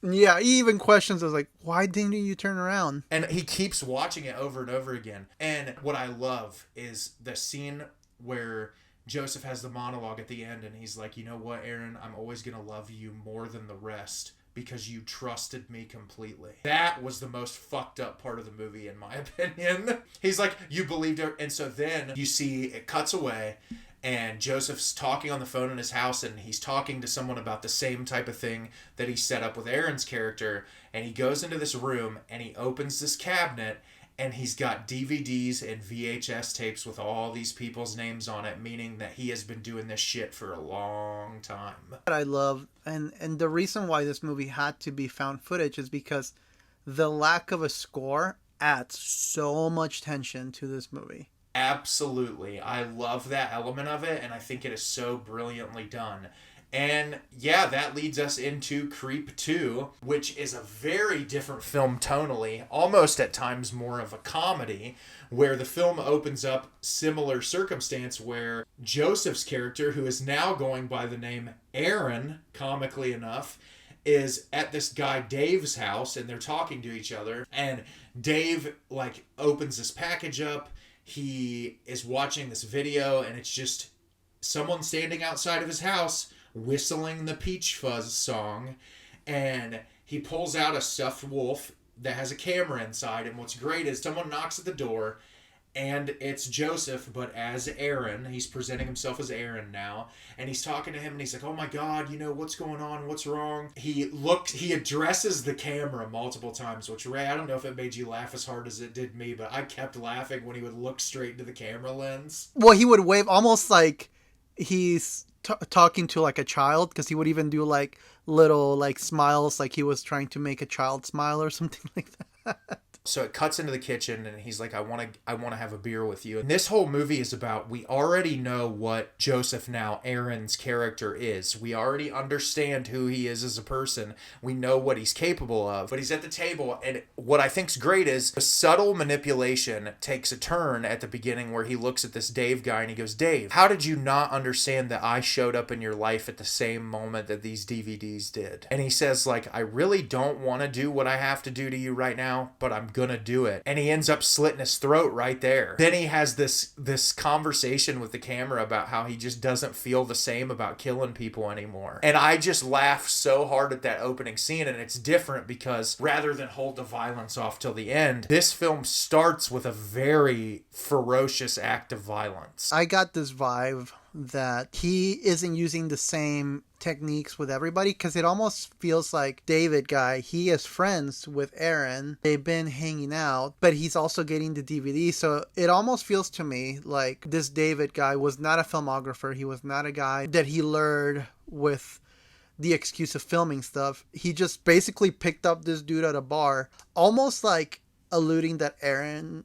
Yeah, he even questions us like, why didn't you turn around? And he keeps watching it over and over again. And what I love is the scene where Joseph has the monologue at the end and he's like, you know what, Aaron, I'm always going to love you more than the rest because you trusted me completely. That was the most fucked up part of the movie, in my opinion. He's like, you believed her. And so then you see it cuts away. And Joseph's talking on the phone in his house, and he's talking to someone about the same type of thing that he set up with Aaron's character. And he goes into this room, and he opens this cabinet, and he's got DVDs and VHS tapes with all these people's names on it, meaning that he has been doing this shit for a long time. What I love, and the reason why this movie had to be found footage is because the lack of a score adds so much tension to this movie. Absolutely. I love that element of it, and I think it is so brilliantly done. And yeah, that leads us into Creep 2, which is a very different film tonally, almost at times more of a comedy, where the film opens up similar circumstance where Joseph's character, who is now going by the name Aaron, comically enough, is at this guy Dave's house, and they're talking to each other, and Dave opens this package up. He is watching this video, and it's just someone standing outside of his house whistling the Peach Fuzz song, and he pulls out a stuffed wolf that has a camera inside, and what's great is someone knocks at the door, and it's Joseph, but as Aaron. He's presenting himself as Aaron now, and he's talking to him, and he's like, oh my god, what's going on, what's wrong? He addresses the camera multiple times, which, Ray, I don't know if it made you laugh as hard as it did me, but I kept laughing when he would look straight into the camera lens. Well, he would wave almost like he's talking to like a child, because he would even do like little like smiles, like he was trying to make a child smile or something like that. So it cuts into the kitchen, and he's like, I want to have a beer with you. And this whole movie is about, we already know what Joseph, now Aaron's character, is. We already understand who he is as a person. We know what he's capable of. But he's at the table, and what I think's great is the subtle manipulation takes a turn at the beginning where he looks at this Dave guy, and he goes, Dave, how did you not understand that I showed up in your life at the same moment that these DVDs did? And he says, I really don't want to do what I have to do to you right now, but I'm gonna do it. And he ends up slitting his throat right there. Then he has this conversation with the camera about how he just doesn't feel the same about killing people anymore. And I just laughed so hard at that opening scene, and it's different because rather than hold the violence off till the end, this film starts with a very ferocious act of violence. I got this vibe that he isn't using the same techniques with everybody, because it almost feels like David guy, he is friends with Aaron, they've been hanging out, but he's also getting the DVD, so it almost feels to me like this David guy was not a filmographer. He was not a guy that he lured with the excuse of filming stuff. He just basically picked up this dude at a bar, almost like alluding that Aaron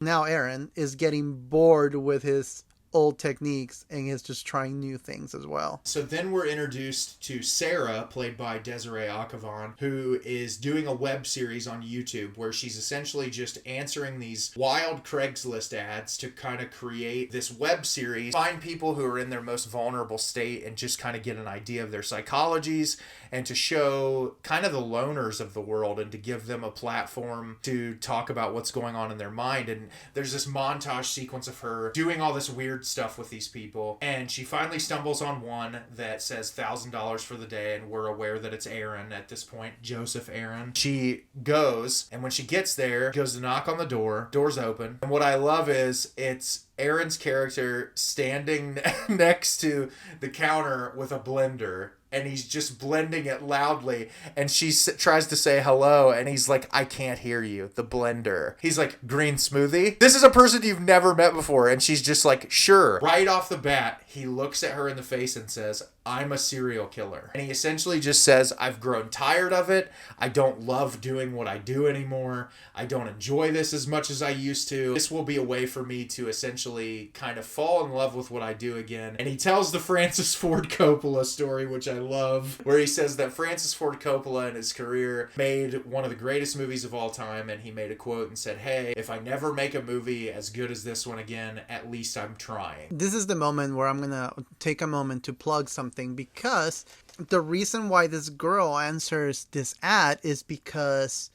is getting bored with his old techniques and is just trying new things as well. So then we're introduced to Sarah, played by Desiree Akhavan, who is doing a web series on YouTube where she's essentially just answering these wild Craigslist ads to kind of create this web series, find people who are in their most vulnerable state and just kind of get an idea of their psychologies, and to show kind of the loners of the world and to give them a platform to talk about what's going on in their mind. And there's this montage sequence of her doing all this weird stuff with these people, and she finally stumbles on one that says $1,000 for the day, and we're aware that it's Aaron at this point, Joseph Aaron. She goes, and when she gets there, goes to knock on the door, door's open, and what I love is it's Aaron's character standing next to the counter with a blender, and he's just blending it loudly, and she tries to say hello, and he's like, I can't hear you, the blender. He's like, green smoothie? This is a person you've never met before, and she's just like, sure. Right off the bat, he looks at her in the face and says, I'm a serial killer. And he essentially just says, I've grown tired of it. I don't love doing what I do anymore. I don't enjoy this as much as I used to. This will be a way for me to essentially kind of fall in love with what I do again. And he tells the Francis Ford Coppola story, which I love, where he says that Francis Ford Coppola in his career made one of the greatest movies of all time, and he made a quote and said, hey, if I never make a movie as good as this one again, at least I'm trying. This is the moment where I'm going to take a moment to plug something, because the reason why this girl answers this ad is because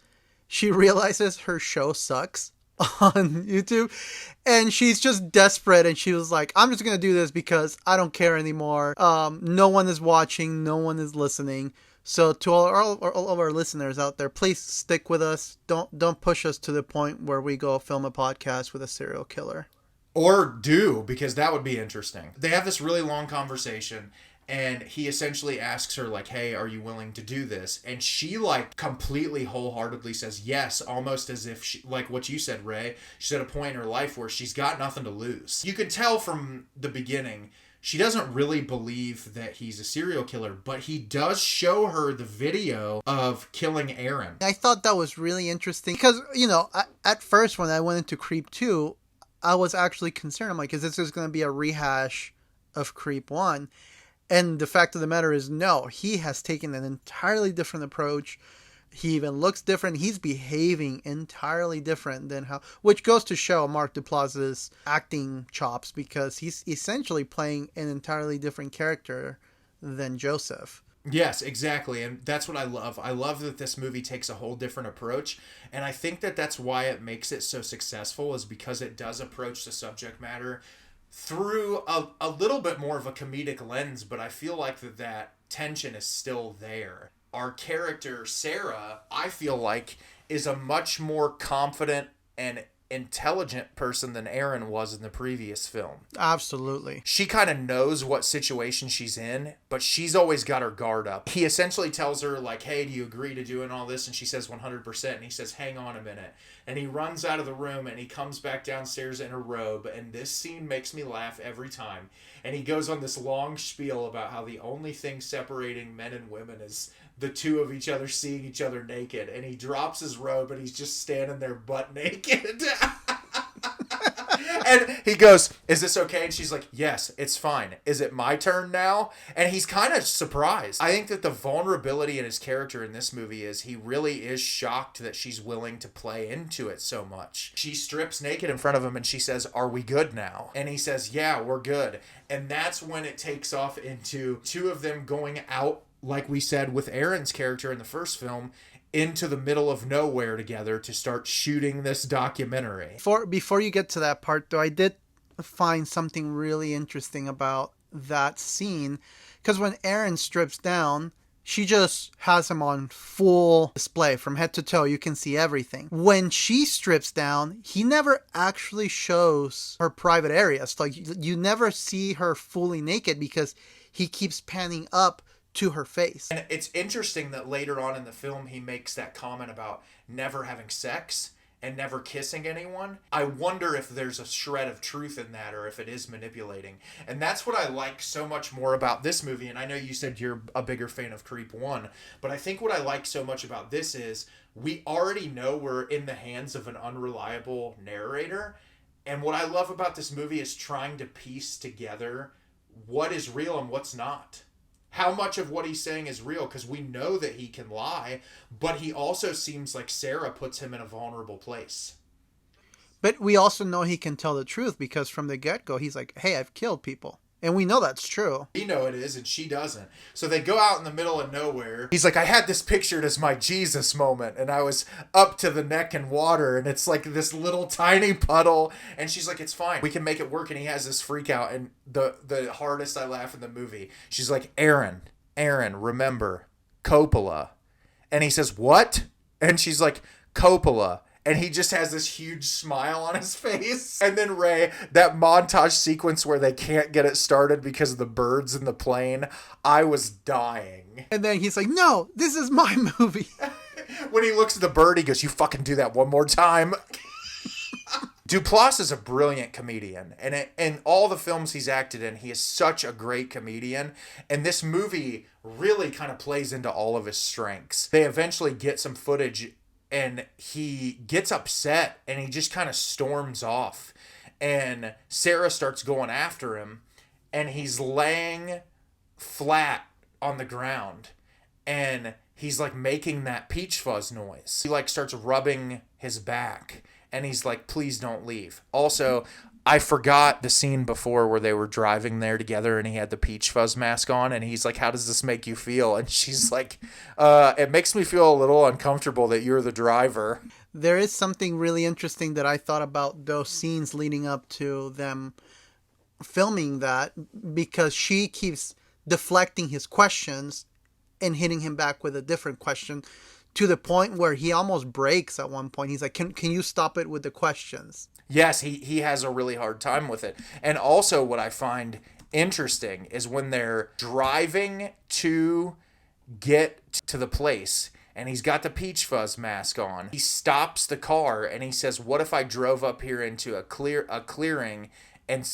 she realizes her show sucks on YouTube, and she's just desperate, and she was like, I'm just gonna do this because I don't care anymore. No one is watching, no one is listening. So to all of our listeners out there, please stick with us. Don't push us to the point where we go film a podcast with a serial killer. Or do, because that would be interesting. They have this really long conversation, and he essentially asks her, like, hey, are you willing to do this? And she, like, completely wholeheartedly says yes, almost as if, she, like what you said, Ray, she's at a point in her life where she's got nothing to lose. You could tell from the beginning, she doesn't really believe that he's a serial killer, but he does show her the video of killing Aaron. I thought that was really interesting because, you know, at first when I went into Creep 2, I was actually concerned. I'm like, is this just going to be a rehash of Creep 1? And the fact of the matter is, no, he has taken an entirely different approach. He even looks different. He's behaving entirely different than how, which goes to show Mark Duplass's acting chops, because he's essentially playing an entirely different character than Joseph. Yes, exactly. And that's what I love. I love that this movie takes a whole different approach. And I think that that's why it makes it so successful, is because it does approach the subject matter through a little bit more of a comedic lens, but I feel like that tension is still there. Our character, Sarah, I feel like, is a much more confident and intelligent person than Aaron was in the previous film. Absolutely. She kind of knows what situation she's in, but she's always got her guard up. He essentially tells her, like, hey, do you agree to doing all this? And she says 100%. And he says, hang on a minute. And he runs out of the room, and he comes back downstairs in a robe. And this scene makes me laugh every time. And he goes on this long spiel about how the only thing separating men and women is the two of each other seeing each other naked. And he drops his robe, and he's just standing there butt naked. And he goes, is this okay? And she's like, yes, it's fine. Is it my turn now? And he's kind of surprised. I think that the vulnerability in his character in this movie is he really is shocked that she's willing to play into it so much. She strips naked in front of him, and she says, are we good now? And he says, yeah, we're good. And that's when it takes off into two of them going out, like we said with Aaron's character in the first film, into the middle of nowhere together to start shooting this documentary. Before you get to that part, though, I did find something really interesting about that scene, because when Aaron strips down, She just has him on full display from head to toe. You can see everything. When she strips down, he never actually shows her private areas. Like, you never see her fully naked because he keeps panning up to her face. And it's interesting that later on in the film, he makes that comment about never having sex and never kissing anyone. I wonder if there's a shred of truth in that, or if it is manipulating. And that's what I like so much more about this movie. And I know you said you're a bigger fan of Creep 1, but I think what I like so much about this is we already know we're in the hands of an unreliable narrator. And what I love about this movie is trying to piece together what is real and what's not. How much of what he's saying is real, because we know that he can lie, but he also seems like Sarah puts him in a vulnerable place. But we also know he can tell the truth because from the get-go, he's like, hey, I've killed people. And we know that's true. We know it is, and she doesn't. So they go out in the middle of nowhere. He's like, I had this pictured as my Jesus moment, and I was up to the neck in water, and it's like this little tiny puddle. And she's like, it's fine. We can make it work. And he has this freak out. And the hardest I laugh in the movie, she's like, Aaron, remember, Coppola. And he says, what? And she's like, Coppola. And he just has this huge smile on his face. And then Rey, that montage sequence where they can't get it started because of the birds in the plane, I was dying. And then he's like, no, this is my movie. When he looks at the bird, he goes, you fucking do that one more time. Duplass is a brilliant comedian. And in all the films he's acted in, he is such a great comedian. And this movie really kind of plays into all of his strengths. They eventually get some footage and he gets upset and he just kind of storms off. And Sarah starts going after him and he's laying flat on the ground. And he's like making that peach fuzz noise. He like starts rubbing his back and he's like, please don't leave. Also, I forgot the scene before where they were driving there together and he had the peach fuzz mask on and he's like, how does this make you feel? And she's like, it makes me feel a little uncomfortable that you're the driver. There is something really interesting that I thought about those scenes leading up to them filming that, because she keeps deflecting his questions and hitting him back with a different question to the point where he almost breaks at one point. He's like, can you stop it with the questions? Yes, he has a really hard time with it. And also what I find interesting is when they're driving to get to the place and he's got the peach fuzz mask on, he stops the car and he says, what if I drove up here into a clearing and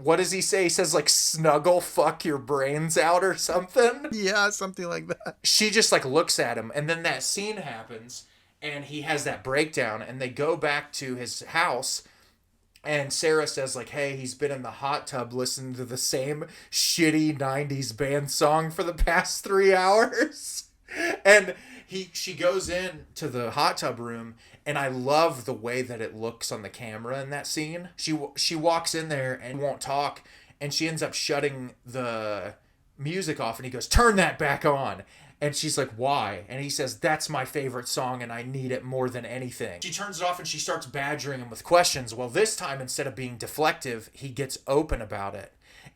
what does he say? He says like, snuggle fuck your brains out or something. Yeah, something like that. She just like looks at him and then that scene happens and he has that breakdown and they go back to his house. And Sarah says, like, hey, he's been in the hot tub listening to the same shitty 90s band song for the past 3 hours. And she goes in to the hot tub room, and I love the way that it looks on the camera in that scene. She walks in there and won't talk, and she ends up shutting the music off, and he goes, turn that back on. And she's like, why? And he says, that's my favorite song and I need it more than anything. She turns it off and she starts badgering him with questions. Well, this time, instead of being deflective, he gets open about it.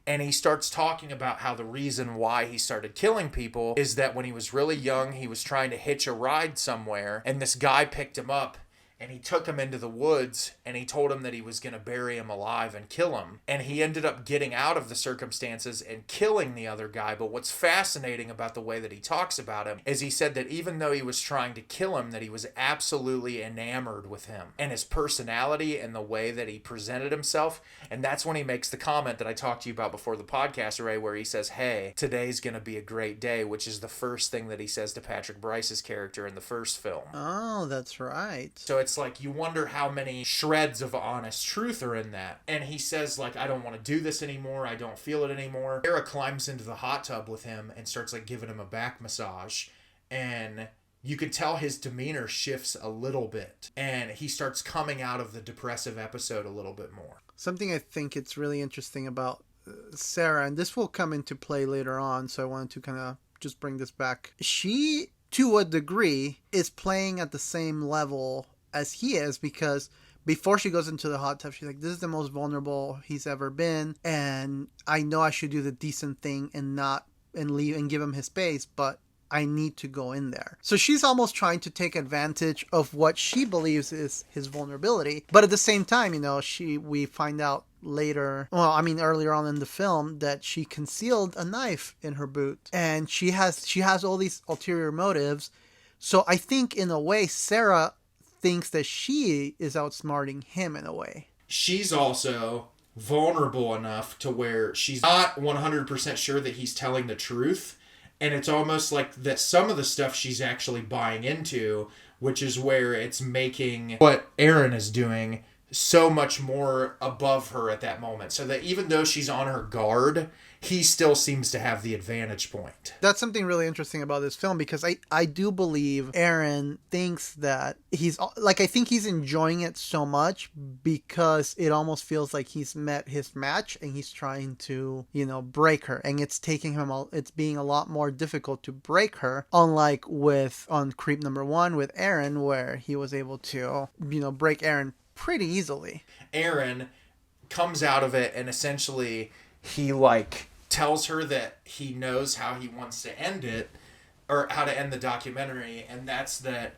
And he starts talking about how the reason why he started killing people is that when he was really young, he was trying to hitch a ride somewhere. And this guy picked him up and he took him into the woods and he told him that he was going to bury him alive and kill him. And he ended up getting out of the circumstances and killing the other guy. But what's fascinating about the way that he talks about him is he said that even though he was trying to kill him, that he was absolutely enamored with him and his personality and the way that he presented himself. And that's when he makes the comment that I talked to you about before the podcast, Ray, where he says, hey, today's going to be a great day, which is the first thing that he says to Patrick Brice's character in the first film. Oh, that's right. So it's like you wonder how many shreds of honest truth are in that. And he says, like, I don't want to do this anymore. I don't feel it anymore. Sarah climbs into the hot tub with him and starts like giving him a back massage. And you could tell his demeanor shifts a little bit. And he starts coming out of the depressive episode a little bit more. Something I think it's really interesting about Sarah, and this will come into play later on, so I wanted to kind of just bring this back. She, to a degree, is playing at the same level as he is, because before she goes into the hot tub, she's like, this is the most vulnerable he's ever been, and I know I should do the decent thing and not and leave and give him his space, but I need to go in there. So she's almost trying to take advantage of what she believes is his vulnerability. But at the same time, we find out earlier on in the film, that she concealed a knife in her boot. And she has all these ulterior motives. So I think in a way, Sarah thinks that she is outsmarting him in a way. She's also vulnerable enough to where she's not 100% sure that he's telling the truth. And it's almost like that some of the stuff she's actually buying into, which is where it's making what Aaron is doing so much more above her at that moment. So that even though she's on her guard, he still seems to have the advantage point. That's something really interesting about this film, because I do believe Aaron thinks that I think he's enjoying it so much because it almost feels like he's met his match and he's trying to, break her. And it's it's being a lot more difficult to break her, unlike on Creep number 1 with Aaron, where he was able to, break Aaron pretty easily. Aaron comes out of it and essentially he tells her that he knows how he wants to end it, or how to end the documentary, and that's that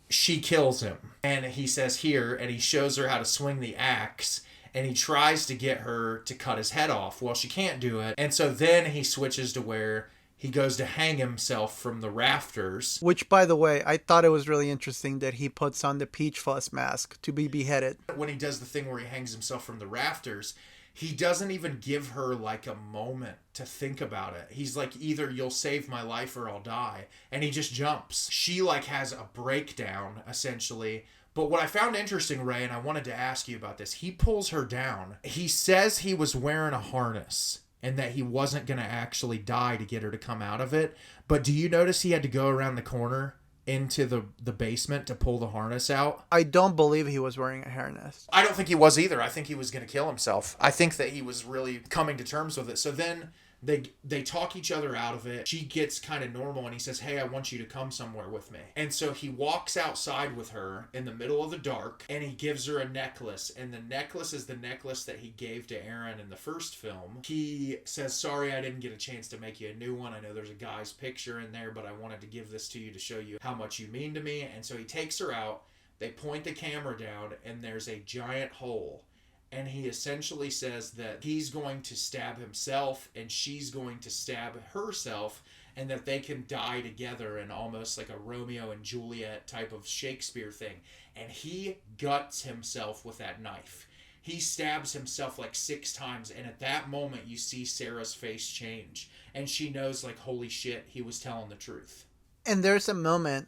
she kills him. And he says here, and he shows her how to swing the axe, and he tries to get her to cut his head off. Well, she can't do it. And so then he switches to where he goes to hang himself from the rafters. Which, by the way, I thought it was really interesting that he puts on the Peach Fuzz mask to be beheaded. When he does the thing where he hangs himself from the rafters, he doesn't even give her a moment to think about it. He's like, either you'll save my life or I'll die. And he just jumps. She has a breakdown, essentially. But what I found interesting, Ray, and I wanted to ask you about this, he pulls her down. He says he was wearing a harness and that he wasn't going to actually die to get her to come out of it. But do you notice he had to go around the corner into the basement to pull the harness out? I don't believe he was wearing a harness. I don't think he was either. I think he was going to kill himself. I think that he was really coming to terms with it. So then they talk each other out of it. She gets kind of normal and he says, hey, I want you to come somewhere with me. And so he walks outside with her in the middle of the dark and he gives her a necklace. And the necklace is the necklace that he gave to Aaron in the first film. He says, sorry, I didn't get a chance to make you a new one. I know there's a guy's picture in there, but I wanted to give this to you to show you how much you mean to me. And so he takes her out. They point the camera down and there's a giant hole. And he essentially says that he's going to stab himself and she's going to stab herself, and that they can die together in almost like a Romeo and Juliet type of Shakespeare thing. And he guts himself with that knife. He stabs himself 6 times, and at that moment you see Sarah's face change. And she knows, holy shit, he was telling the truth. And there's a moment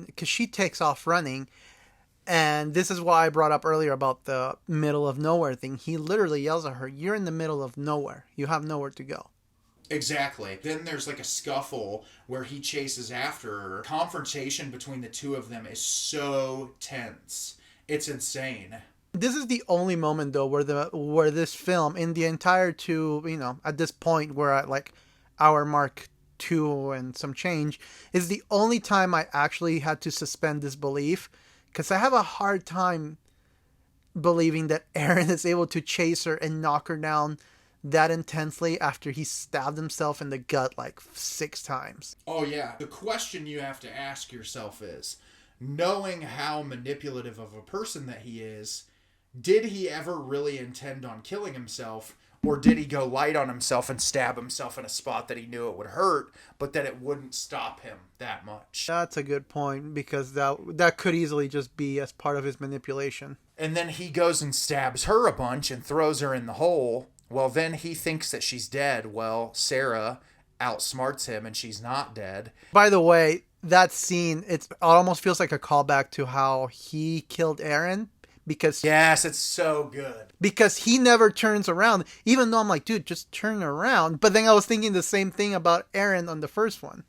because she takes off running. And this is why I brought up earlier about the middle of nowhere thing. He literally yells at her, you're in the middle of nowhere. You have nowhere to go. Exactly. Then there's a scuffle where he chases after her. Confrontation between the two of them is so tense. It's insane. This is the only moment, though, where this film, in the entire at this point, we're at hour mark 2 and some change, is the only time I actually had to suspend disbelief. Because I have a hard time believing that Aaron is able to chase her and knock her down that intensely after he stabbed himself in the gut 6 times. Oh, yeah. The question you have to ask yourself is, knowing how manipulative of a person that he is, did he ever really intend on killing himself? Or did he go light on himself and stab himself in a spot that he knew it would hurt, but that it wouldn't stop him that much? That's a good point, because that could easily just be as part of his manipulation. And then he goes and stabs her a bunch and throws her in the hole. Well, then he thinks that she's dead. Well, Sarah outsmarts him and she's not dead. By the way, that scene, it almost feels like a callback to how he killed Aaron. Because yes, it's so good. Because he never turns around, even though I'm like, dude, just turn around. But then I was thinking the same thing about Aaron on the first one.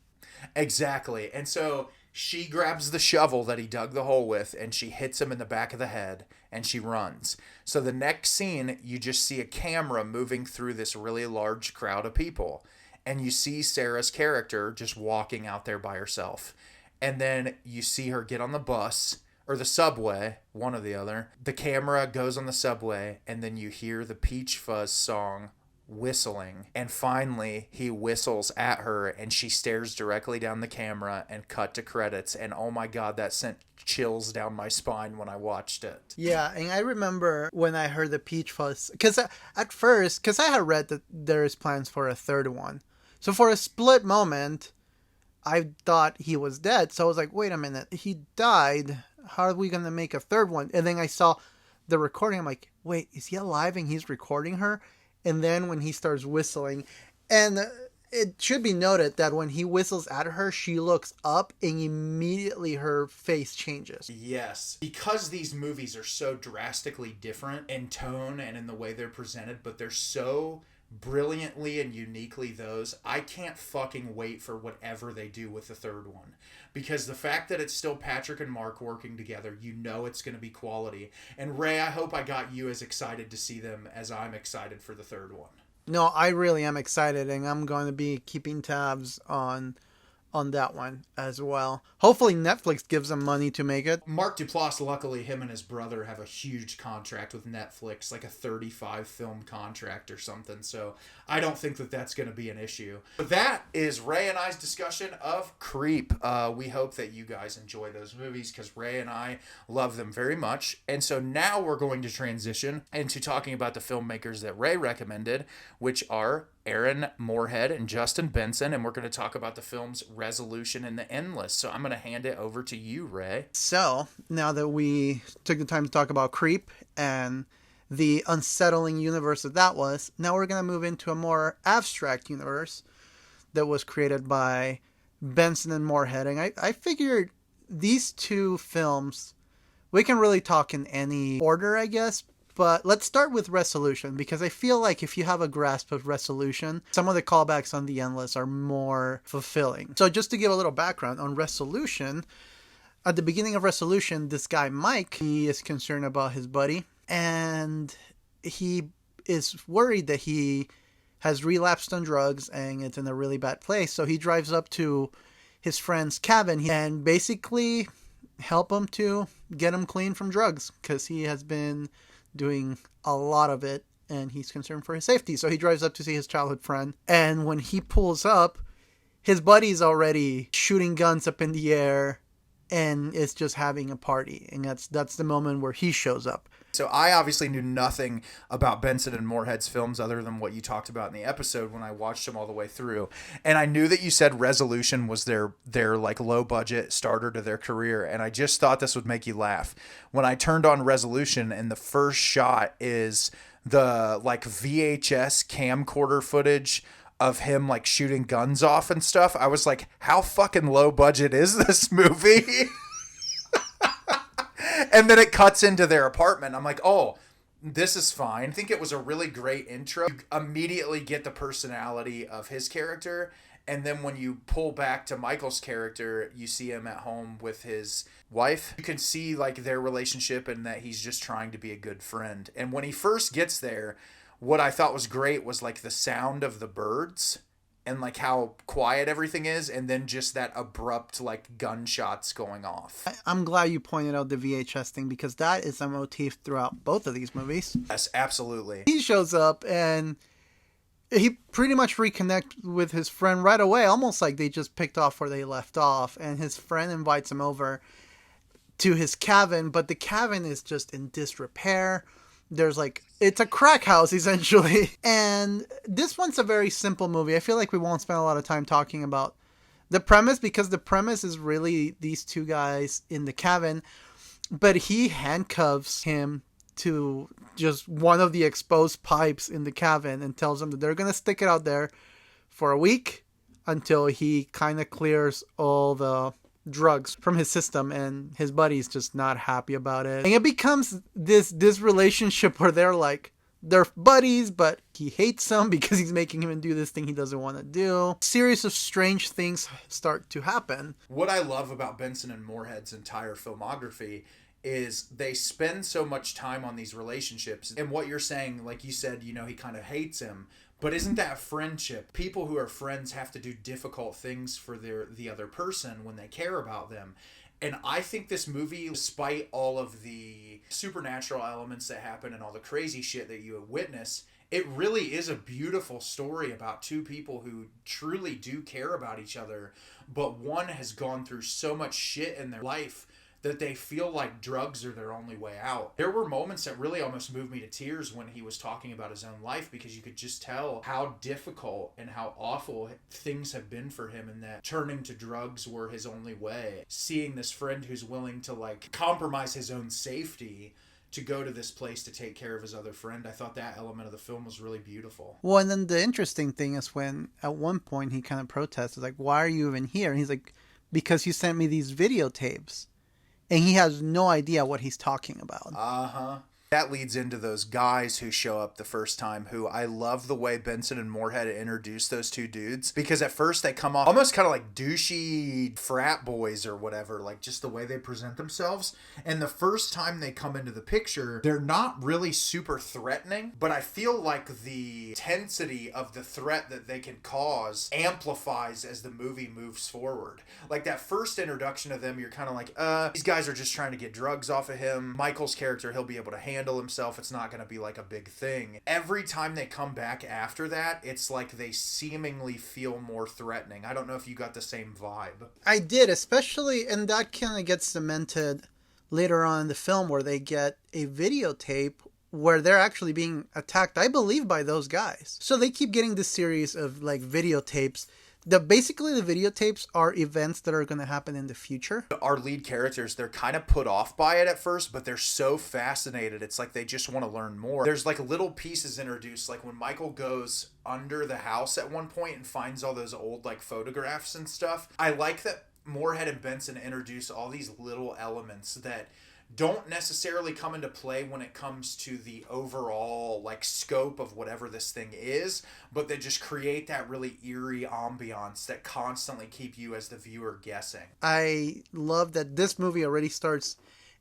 Exactly. And so she grabs the shovel that he dug the hole with and she hits him in the back of the head and she runs. So the next scene, you just see a camera moving through this really large crowd of people. And you see Sarah's character just walking out there by herself. And then you see her get on the bus or the subway, one or the other. The camera goes on the subway, and then you hear the Peach Fuzz song whistling, and finally he whistles at her and she stares directly down the camera and cut to credits, and oh my god, that sent chills down my spine when I watched it. Yeah, and I remember when I heard the Peach Fuzz, because at first, because I had read that there is plans for a third one, so for a split moment I thought he was dead. So I was like, wait a minute, he died, how are we gonna make a third one? And then I saw the recording, I'm like, wait, is he alive and he's recording her? And then when he starts whistling, and it should be noted that when he whistles at her, she looks up and immediately her face changes. Yes. Because these movies are so drastically different in tone and in the way they're presented, but they're so brilliantly and uniquely those, I can't fucking wait for whatever they do with the third one. Because the fact that it's still Patrick and Mark working together, you know it's going to be quality. And Ray, I hope I got you as excited to see them as I'm excited for the third one. No, I really am excited, and I'm going to be keeping tabs on that one as well. Hopefully Netflix gives them money to make it. Mark Duplass, luckily, him and his brother have a huge contract with Netflix, like a 35 film contract or something, so I don't think that that's going to be an issue. But that is Ray and I's discussion of Creep. We hope that you guys enjoy those movies, because Ray and I love them very much. And so now we're going to transition into talking about the filmmakers that Ray recommended, which are Aaron Moorhead and Justin Benson, and we're going to talk about the films Resolution and The Endless. So I'm going to hand it over to you, Ray. So, now that we took the time to talk about Creep and the unsettling universe that was, now we're going to move into a more abstract universe that was created by Benson and Moorhead. And I figured these two films, we can really talk in any order, I guess. But let's start with Resolution, because I feel like if you have a grasp of Resolution, some of the callbacks on The Endless are more fulfilling. So just to give a little background on Resolution, at the beginning of Resolution, this guy Mike, he is concerned about his buddy, and he is worried that he has relapsed on drugs and it's in a really bad place. So he drives up to his friend's cabin and basically help him to get him clean from drugs, because he has been doing a lot of it and he's concerned for his safety. So he drives up to see his childhood friend, and when he pulls up, his buddy's already shooting guns up in the air and is just having a party, and that's the moment where he shows up. So I obviously knew nothing about Benson and Moorhead's films other than what you talked about in the episode when I watched them all the way through. And I knew that you said Resolution was their like low budget starter to their career. And I just thought this would make you laugh. When I turned on Resolution and the first shot is the like VHS camcorder footage of him like shooting guns off and stuff, I was like, how fucking low budget is this movie? And then it cuts into their apartment. I'm like, oh, this is fine. I think it was a really great intro. You immediately get the personality of his character. And then when you pull back to Michael's character, you see him at home with his wife. You can see like their relationship and that he's just trying to be a good friend. And when he first gets there, what I thought was great was like the sound of the birds and like how quiet everything is, and then just that abrupt like gunshots going off. I'm glad you pointed out the VHS thing, because that is a motif throughout both of these movies. Yes, absolutely. He shows up and he pretty much reconnects with his friend right away, almost like they just picked off where they left off, and his friend invites him over to his cabin, but the cabin is just in disrepair. There's like, it's a crack house essentially. And this one's a very simple movie. I feel like we won't spend a lot of time talking about the premise, because the premise is really these two guys in the cabin, but he handcuffs him to just one of the exposed pipes in the cabin and tells him that they're going to stick it out there for a week until he kind of clears all the drugs from his system, and his buddy's just not happy about it. And it becomes this relationship where they're buddies, but he hates him because he's making him do this thing he doesn't want to do. A series of strange things start to happen. What I love about Benson and Moorhead's entire filmography is they spend so much time on these relationships. And what you're saying, like you said, you know, he kind of hates him. But isn't that friendship? People who are friends have to do difficult things for the other person when they care about them. And I think this movie, despite all of the supernatural elements that happen and all the crazy shit that you witness, it really is a beautiful story about two people who truly do care about each other, but one has gone through so much shit in their life that they feel like drugs are their only way out. There were moments that really almost moved me to tears when he was talking about his own life, because you could just tell how difficult and how awful things have been for him, and that turning to drugs were his only way. Seeing this friend who's willing to like compromise his own safety to go to this place to take care of his other friend, I thought that element of the film was really beautiful. Well, and then the interesting thing is when at one point he kind of protests, like, why are you even here? And he's like, because you sent me these videotapes. And he has no idea what he's talking about. Uh-huh. That leads into those guys who show up the first time, who I love the way Benson and Moorhead introduce those two dudes, because at first they come off almost kind of like douchey frat boys or whatever, like just the way they present themselves. And the first time they come into the picture, they're not really super threatening, but I feel like the intensity of the threat that they can cause amplifies as the movie moves forward. Like that first introduction of them, you're kind of like, these guys are just trying to get drugs off of him. Michael's character, he'll be able to handle himself. It's not going to be like a big thing. Every time they come back after that, it's like they seemingly feel more threatening. I don't know if you got the same vibe. I did, especially, and that kind of gets cemented later on in the film where they get a videotape where they're actually being attacked, I believe, by those guys. So they keep getting this series of like videotapes. Basically the videotapes are events that are going to happen in the future. Our lead characters, they're kind of put off by it at first, but they're so fascinated. It's like they just want to learn more. There's like little pieces introduced, like when Michael goes under the house at one point and finds all those old like photographs and stuff. I like that Moorhead and Benson introduce all these little elements that don't necessarily come into play when it comes to the overall like scope of whatever this thing is, but they just create that really eerie ambiance that constantly keep you as the viewer guessing. I love that this movie already starts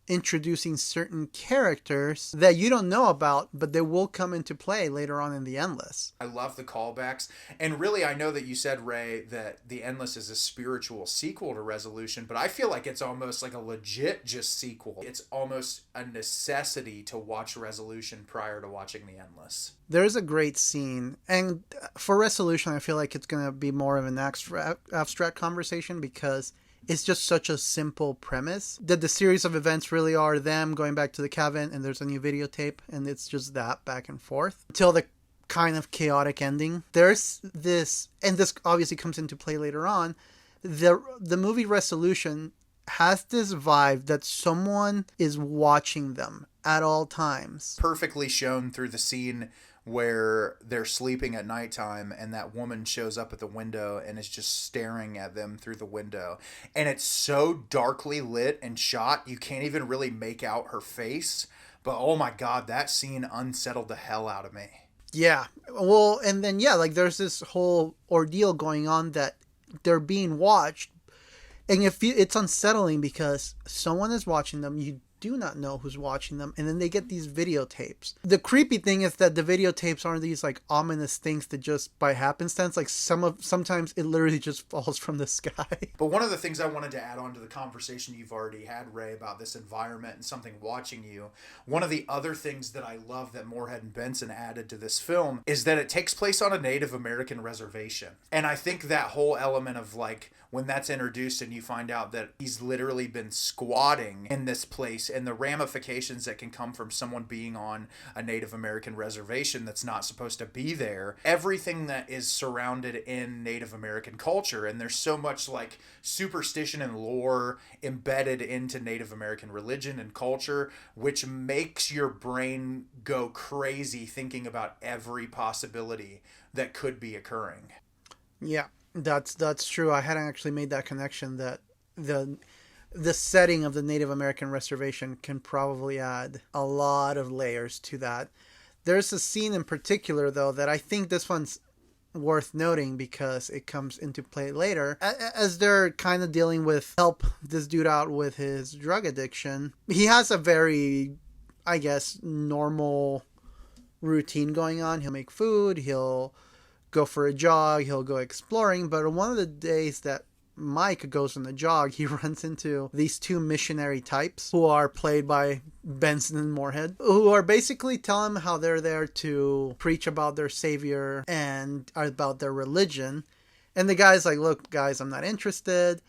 introducing certain characters that you don't know about, but they will come into play later on in The Endless. I love the callbacks. And really, I know that you said, Ray, that The Endless is a spiritual sequel to Resolution, but I feel like it's almost like a legit just sequel. It's almost a necessity to watch Resolution prior to watching The Endless. There's a great scene, and for Resolution, I feel like it's going to be more of an abstract conversation because it's just such a simple premise that the series of events really are them going back to the cabin and there's a new videotape and it's just that back and forth until the kind of chaotic ending. There's this, and this obviously comes into play later on, the movie Resolution has this vibe that someone is watching them at all times. Perfectly shown through the scene where they're sleeping at nighttime and that woman shows up at the window and is just staring at them through the window. And it's so darkly lit and shot, you can't even really make out her face. But oh my God, that scene unsettled the hell out of me. Yeah. Well, and then, yeah, like there's this whole ordeal going on that they're being watched. And it's unsettling because someone is watching them. You do not know who's watching them, and then they get these videotapes. The creepy thing is that the videotapes aren't these like ominous things that just by happenstance, like sometimes it literally just falls from the sky. But one of the things I wanted to add on to the conversation you've already had, Ray, about this environment and something watching you, one of the other things that I love that Moorhead and Benson added to this film is that it takes place on a Native American reservation. And I think that whole element of like when that's introduced and you find out that he's literally been squatting in this place and the ramifications that can come from someone being on a Native American reservation that's not supposed to be there, everything that is surrounded in Native American culture. And there's so much like superstition and lore embedded into Native American religion and culture, which makes your brain go crazy thinking about every possibility that could be occurring. Yeah. That's true. I hadn't actually made that connection that the setting of the Native American reservation can probably add a lot of layers to that. There's a scene in particular, though, that I think this one's worth noting because it comes into play later. As they're kind of dealing with help this dude out with his drug addiction, he has a very, I guess, normal routine going on. He'll make food, he'll go for a jog, he'll go exploring, but one of the days that Mike goes on a jog, he runs into these two missionary types who are played by Benson and Moorhead, who are basically telling him how they're there to preach about their Savior and about their religion. And the guy's like, look, guys, I'm not interested.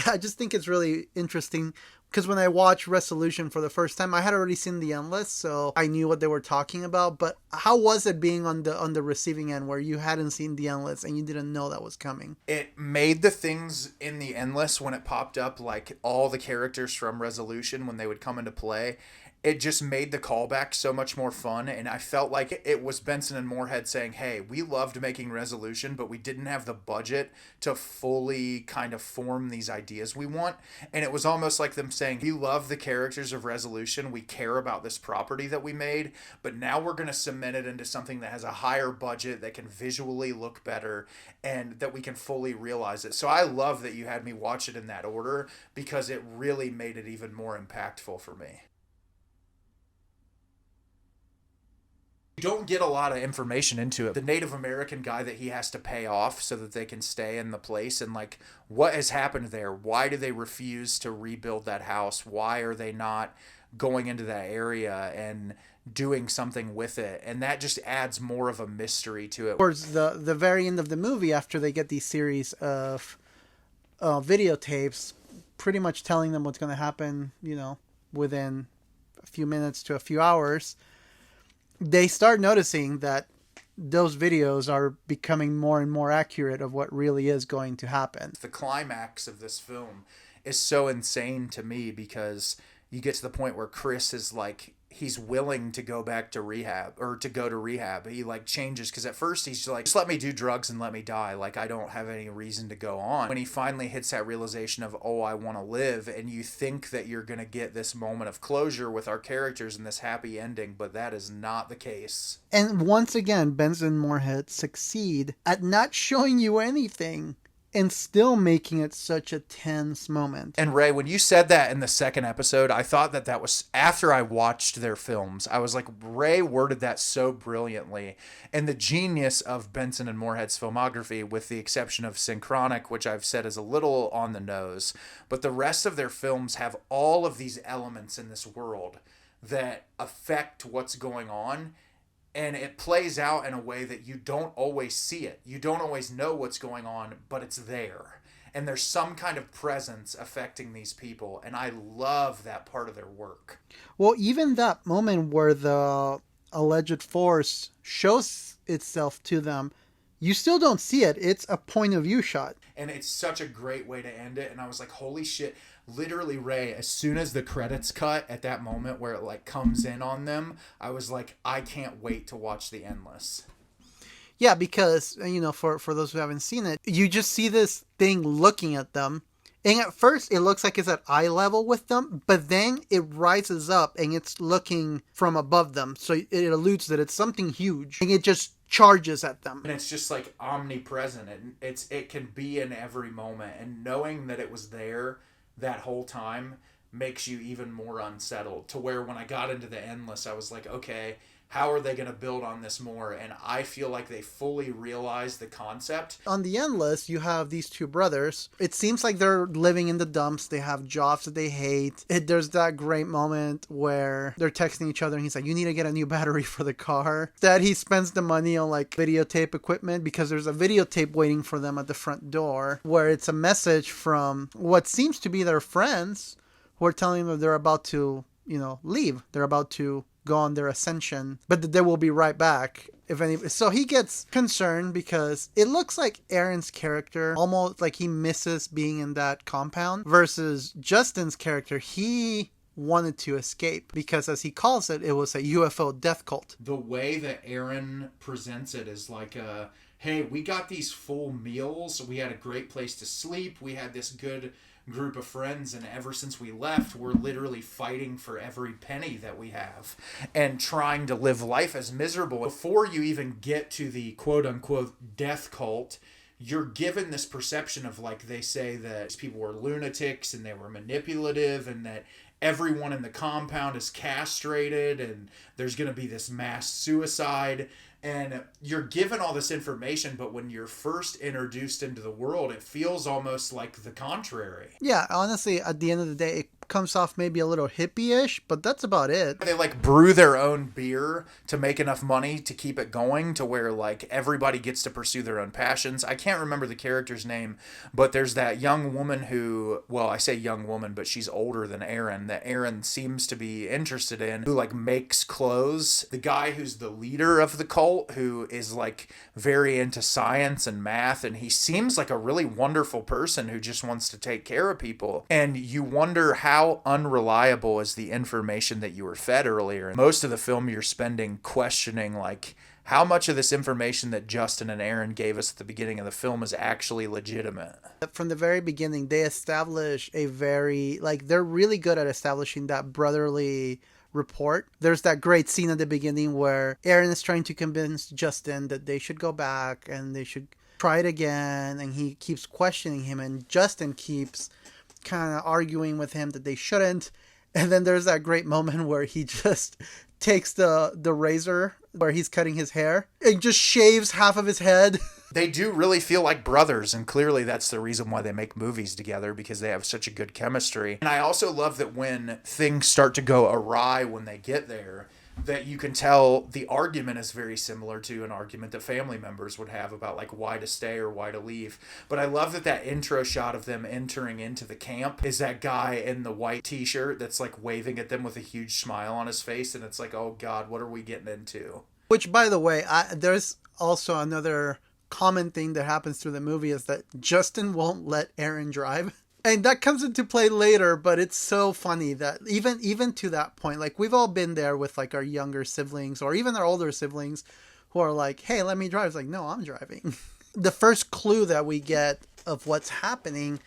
I just think it's really interesting because when I watched Resolution for the first time, I had already seen The Endless, so I knew what they were talking about. But how was it being on the receiving end where you hadn't seen The Endless and you didn't know that was coming? It made the things in The Endless when it popped up, like all the characters from Resolution, when they would come into play, it just made the callback so much more fun. And I felt like it was Benson and Moorhead saying, hey, we loved making Resolution, but we didn't have the budget to fully kind of form these ideas we want. And it was almost like them saying, we love the characters of Resolution. We care about this property that we made, but now we're going to cement it into something that has a higher budget, that can visually look better, and that we can fully realize it. So I love that you had me watch it in that order because it really made it even more impactful for me. You don't get a lot of information into it. The Native American guy that he has to pay off so that they can stay in the place, and like what has happened there. Why do they refuse to rebuild that house? Why are they not going into that area and doing something with it? And that just adds more of a mystery to it. Towards the very end of the movie, after they get these series of videotapes pretty much telling them what's going to happen, within a few minutes to a few hours, they start noticing that those videos are becoming more and more accurate of what really is going to happen. The climax of this film is so insane to me because you get to the point where Chris is like, he's willing to go back to rehab, or to go to rehab. He like changes, because at first he's like, just let me do drugs and let me die. Like, I don't have any reason to go on. When he finally hits that realization of, oh, I want to live, and you think that you're going to get this moment of closure with our characters and this happy ending, but that is not the case. And once again, Benson and Moorhead succeed at not showing you anything and still making it such a tense moment. And Ray, when you said that in the second episode, I thought that was after I watched their films. I was like, Ray worded that so brilliantly. And the genius of Benson and Moorhead's filmography, with the exception of Synchronic, which I've said is a little on the nose, but the rest of their films have all of these elements in this world that affect what's going on. And it plays out in a way that you don't always see it. You don't always know what's going on, but it's there. And there's some kind of presence affecting these people. And I love that part of their work. Well, even that moment where the alleged force shows itself to them, you still don't see it. It's a point of view shot. And it's such a great way to end it. And I was like, holy shit. Literally, Ray, as soon as the credits cut at that moment where it like comes in on them, I was like, I can't wait to watch The Endless. Yeah, because, for those who haven't seen it, you just see this thing looking at them. And at first, it looks like it's at eye level with them, but then it rises up and it's looking from above them. So it alludes that it's something huge, and it just charges at them. And it's just like omnipresent. And it can be in every moment. And knowing that it was there that whole time makes you even more unsettled, to where when I got into The Endless, I was like, okay, how are they going to build on this more? And I feel like they fully realized the concept. On The Endless, you have these two brothers. It seems like they're living in the dumps. They have jobs that they hate. There's that great moment where they're texting each other and he's like, you need to get a new battery for the car. That he spends the money on like videotape equipment because there's a videotape waiting for them at the front door where it's a message from what seems to be their friends who are telling them they're about to, leave. They're about to go on their ascension, but that they will be right back. So he gets concerned because it looks like Aaron's character almost like he misses being in that compound, versus Justin's character, he wanted to escape because, as he calls it, it was a UFO death cult. The way that Aaron presents it is like hey, we got these full meals, we had a great place to sleep, we had this good group of friends, and ever since we left, we're literally fighting for every penny that we have and trying to live life as miserable. Before you even get to the quote-unquote death cult, you're given this perception of, like, they say that these people were lunatics and they were manipulative, and that everyone in the compound is castrated and there's going to be this mass suicide. And you're given all this information, but when you're first introduced into the world, it feels almost like the contrary. Yeah, honestly, at the end of the day, it comes off maybe a little hippie-ish, but that's about it. They like brew their own beer to make enough money to keep it going to where like everybody gets to pursue their own passions. I can't remember the character's name, but there's that young woman who, well, I say young woman, but she's older than Aaron, that Aaron seems to be interested in, who like makes clothes. The guy who's the leader of the cult, who is like very into science and math, and he seems like a really wonderful person who just wants to take care of people. And you wonder how unreliable is the information that you were fed earlier. Most of the film you're spending questioning like how much of this information that Justin and Aaron gave us at the beginning of the film is actually legitimate. From the very beginning, they establish a very, like, they're really good at establishing that brotherly rapport. There's that great scene at the beginning where Aaron is trying to convince Justin that they should go back and they should try it again, and he keeps questioning him, and Justin keeps kind of arguing with him that they shouldn't. And then there's that great moment where he just takes the razor where he's cutting his hair and just shaves half of his head. They do really feel like brothers, and clearly that's the reason why they make movies together, because they have such a good chemistry. And I also love that when things start to go awry when they get there, that you can tell the argument is very similar to an argument that family members would have about like why to stay or why to leave. But I love that intro shot of them entering into the camp is that guy in the white t-shirt that's like waving at them with a huge smile on his face, and it's like, oh God, what are we getting into? Which, by the way, there's also another common thing that happens through the movie is that Justin won't let Aaron drive. And that comes into play later, but it's so funny that even to that point, like we've all been there with like our younger siblings or even our older siblings who are like, hey, let me drive. It's like, no, I'm driving. The first clue that we get of what's happening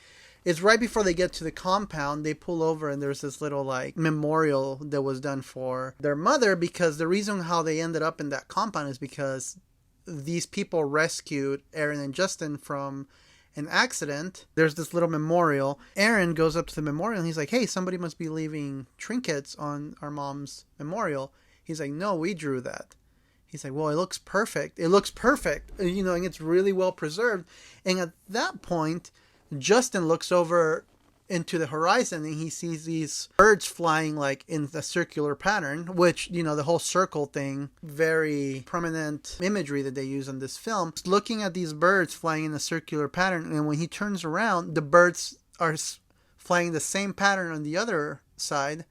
is right before they get to the compound. They pull over and there's this little like memorial that was done for their mother, because the reason how they ended up in that compound is because these people rescued Aaron and Justin from an accident. There's this little memorial. Aaron goes up to the memorial and he's like, hey, somebody must be leaving trinkets on our mom's memorial. He's like, no, we drew that. He's like, well, it looks perfect. It looks perfect. You know, and it's really well preserved. And at that point, Justin looks over into the horizon and he sees these birds flying like in a circular pattern, which, you know, the whole circle thing, very prominent imagery that they use in this film. He's looking at these birds flying in a circular pattern, and when he turns around, the birds are flying the same pattern on the other side.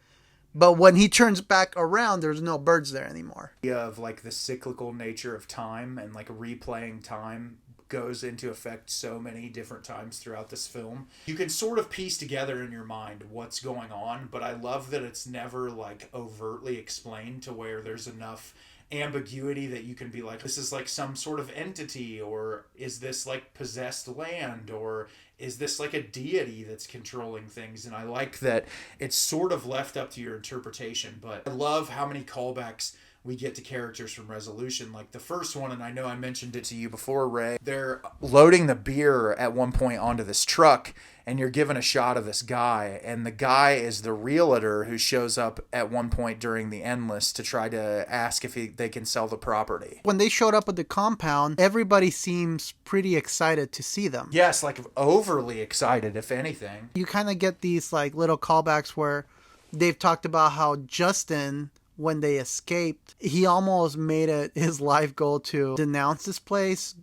But when he turns back around, there's no birds there anymore. Of like the cyclical nature of time and like replaying time goes into effect so many different times throughout this film. You can sort of piece together in your mind what's going on, but I love that it's never like overtly explained to where there's enough ambiguity that you can be like, this is like some sort of entity, or is this like possessed land, or is this like a deity that's controlling things? And I like that it's sort of left up to your interpretation, but I love how many callbacks we get to characters from Resolution. Like the first one, and I know I mentioned it to you before, Ray, they're loading the beer at one point onto this truck, and you're given a shot of this guy, and the guy is the realtor who shows up at one point during the Endless to try to ask if they can sell the property. When they showed up at the compound, everybody seems pretty excited to see them. Yes, like overly excited, if anything. You kind of get these like little callbacks where they've talked about how Justin, when they escaped, he almost made it his life goal to denounce this place,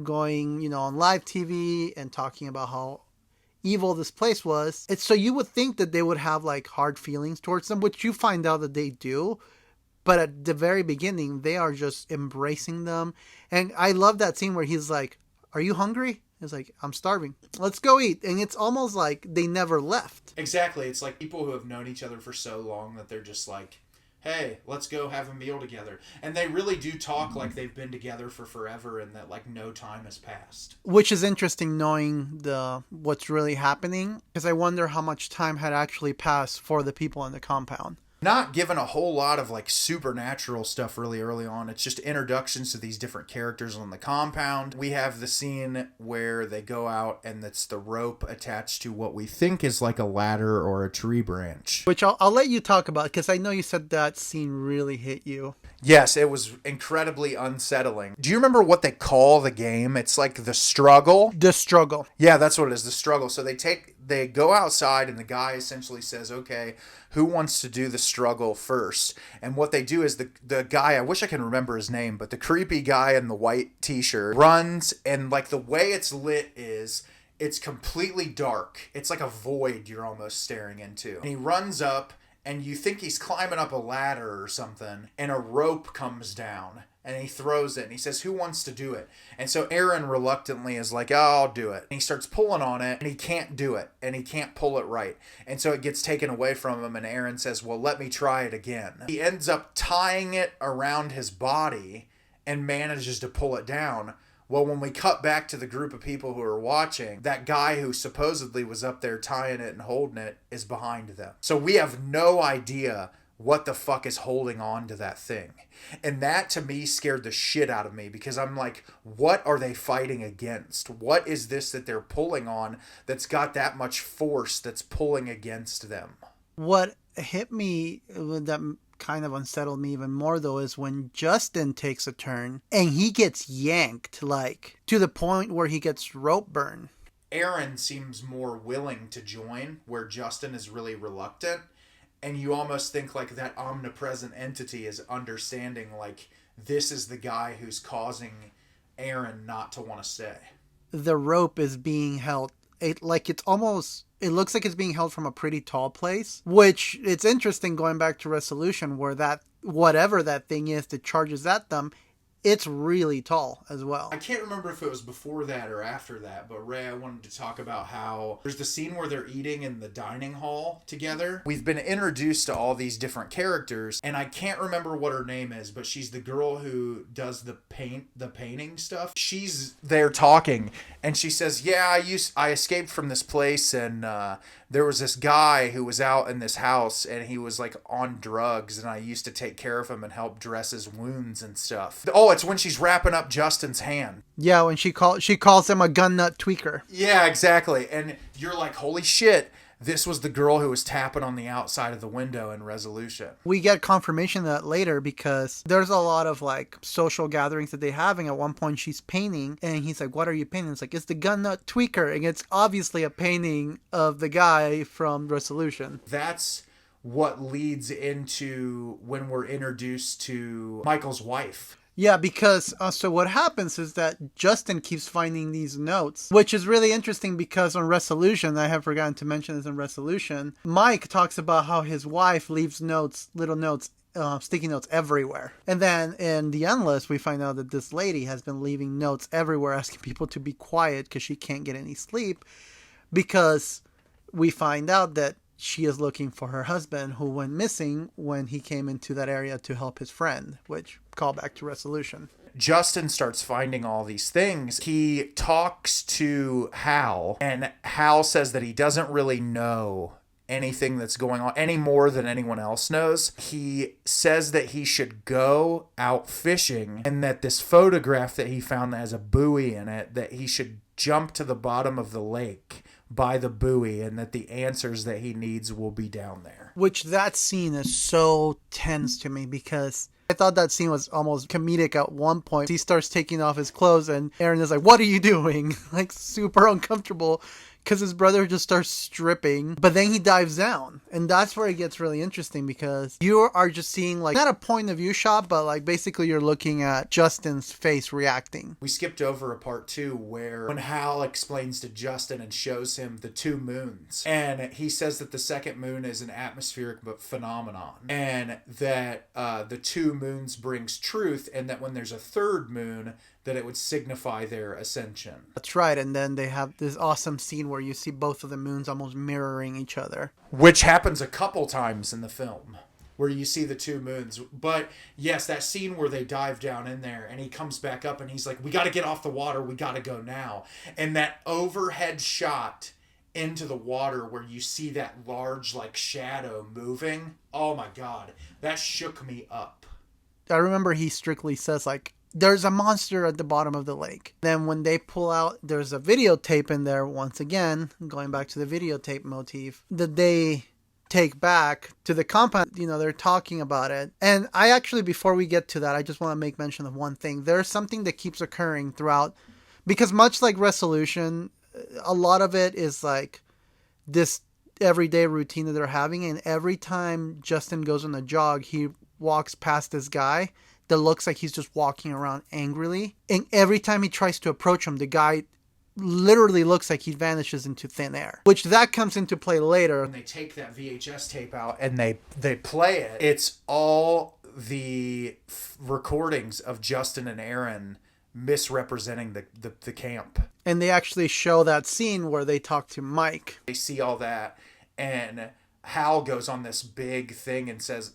going, you know, on live TV and talking about how evil this place was. It's so you would think that they would have like hard feelings towards them, which you find out that they do. But at the very beginning, they are just embracing them. And I love that scene where he's like, are you hungry? He's like, I'm starving. Let's go eat. And it's almost like they never left. Exactly. It's like people who have known each other for so long that they're just like, hey, let's go have a meal together. And they really do talk like they've been together for forever and that like no time has passed. Which is interesting knowing what's really happening, because I wonder how much time had actually passed for the people in the compound. Not given a whole lot of like supernatural stuff really early on. It's just introductions to these different characters on the compound. We have the scene where they go out and it's the rope attached to what we think is like a ladder or a tree branch. Which I'll let you talk about, because I know you said that scene really hit you. Yes, it was incredibly unsettling. Do you remember what they call the game? It's like the struggle. The struggle. Yeah, that's what it is, the struggle. So they go outside and the guy essentially says, okay, who wants to do the struggle first? And what they do is the guy, I wish I can remember his name, but the creepy guy in the white t-shirt runs, and like the way it's lit is it's completely dark. It's like a void you're almost staring into. And he runs up, and you think he's climbing up a ladder or something, and a rope comes down, and he throws it, and he says, who wants to do it? And so Aaron reluctantly is like, oh, I'll do it. And he starts pulling on it, and he can't do it, and he can't pull it right. And so it gets taken away from him, and Aaron says, well, let me try it again. He ends up tying it around his body and manages to pull it down. Well, when we cut back to the group of people who are watching, that guy who supposedly was up there tying it and holding it is behind them. So we have no idea what the fuck is holding on to that thing. And that to me scared the shit out of me, because I'm like, what are they fighting against? What is this that they're pulling on that's got that much force that's pulling against them? What hit me that kind of unsettled me even more, though, is when Justin takes a turn and he gets yanked, like to the point where he gets rope burn. Aaron seems more willing to join, where Justin is really reluctant. And you almost think like that omnipresent entity is understanding, like, this is the guy who's causing Aaron not to want to stay. The rope is being held. It looks like it's being held from a pretty tall place, which it's interesting going back to Resolution, where that whatever that thing is that charges at them, it's really tall as well. I can't remember if it was before that or after that, but Ray, I wanted to talk about how there's the scene where they're eating in the dining hall together. We've been introduced to all these different characters, and I can't remember what her name is, but she's the girl who does the painting stuff. She's there talking, and she says, yeah, I escaped from this place, and there was this guy who was out in this house, and he was like on drugs, and I used to take care of him and help dress his wounds and stuff. Oh, it's when she's wrapping up Justin's hand. Yeah, when she calls him a gun nut tweaker. Yeah, exactly. And you're like, holy shit, this was the girl who was tapping on the outside of the window in Resolution. We get confirmation of that later, because there's a lot of like social gatherings that they're having. At one point she's painting, and he's like, what are you painting? It's like, it's the gun nut tweaker, and it's obviously a painting of the guy from Resolution. That's what leads into when we're introduced to Michael's wife. Yeah, because so what happens is that Justin keeps finding these notes, which is really interesting, because on Resolution, I have forgotten to mention this in Resolution, Mike talks about how his wife leaves notes, little notes, sticky notes everywhere. And then in The Endless, we find out that this lady has been leaving notes everywhere asking people to be quiet because she can't get any sleep, because we find out that she is looking for her husband, who went missing when he came into that area to help his friend, which call back to Resolution. Justin starts finding all these things. He talks to Hal, and Hal says that he doesn't really know anything that's going on any more than anyone else knows. He says that he should go out fishing, and that this photograph that he found that has a buoy in it, that he should jump to the bottom of the lake by the buoy, and that the answers that he needs will be down there. Which, that scene is so tense to me, because I thought that scene was almost comedic at one point. He starts taking off his clothes, and Aaron is like, what are you doing? Like, super uncomfortable, because his brother just starts stripping, but then he dives down. And that's where it gets really interesting, because you are just seeing, like, not a point of view shot, but like basically you're looking at Justin's face reacting. We skipped over a part 2 where when Hal explains to Justin and shows him the 2 moons, and he says that the second moon is an atmospheric phenomenon, and that the 2 moons brings truth, and that when there's a third moon, that it would signify their ascension. That's right, and then they have this awesome scene where you see both of the moons almost mirroring each other. Which happens a couple times in the film, where you see the 2 moons. But yes, that scene where they dive down in there, and he comes back up, and he's like, we got to get off the water, we got to go now. And that overhead shot into the water where you see that large, like, shadow moving, oh my god, that shook me up. I remember he strictly says, like, there's a monster at the bottom of the lake. Then when they pull out, there's a videotape in there, once again, going back to the videotape motif, that they take back to the compound. They're talking about it. And I actually, before we get to that, I just want to make mention of one thing. There's something that keeps occurring throughout, because much like Resolution, a lot of it is like this everyday routine that they're having. And every time Justin goes on a jog, he walks past this guy that looks like he's just walking around angrily. And every time he tries to approach him, the guy literally looks like he vanishes into thin air, which that comes into play later. When they take that VHS tape out and they play it, it's all the recordings of Justin and Aaron misrepresenting the camp. And they actually show that scene where they talk to Mike. They see all that, and Hal goes on this big thing and says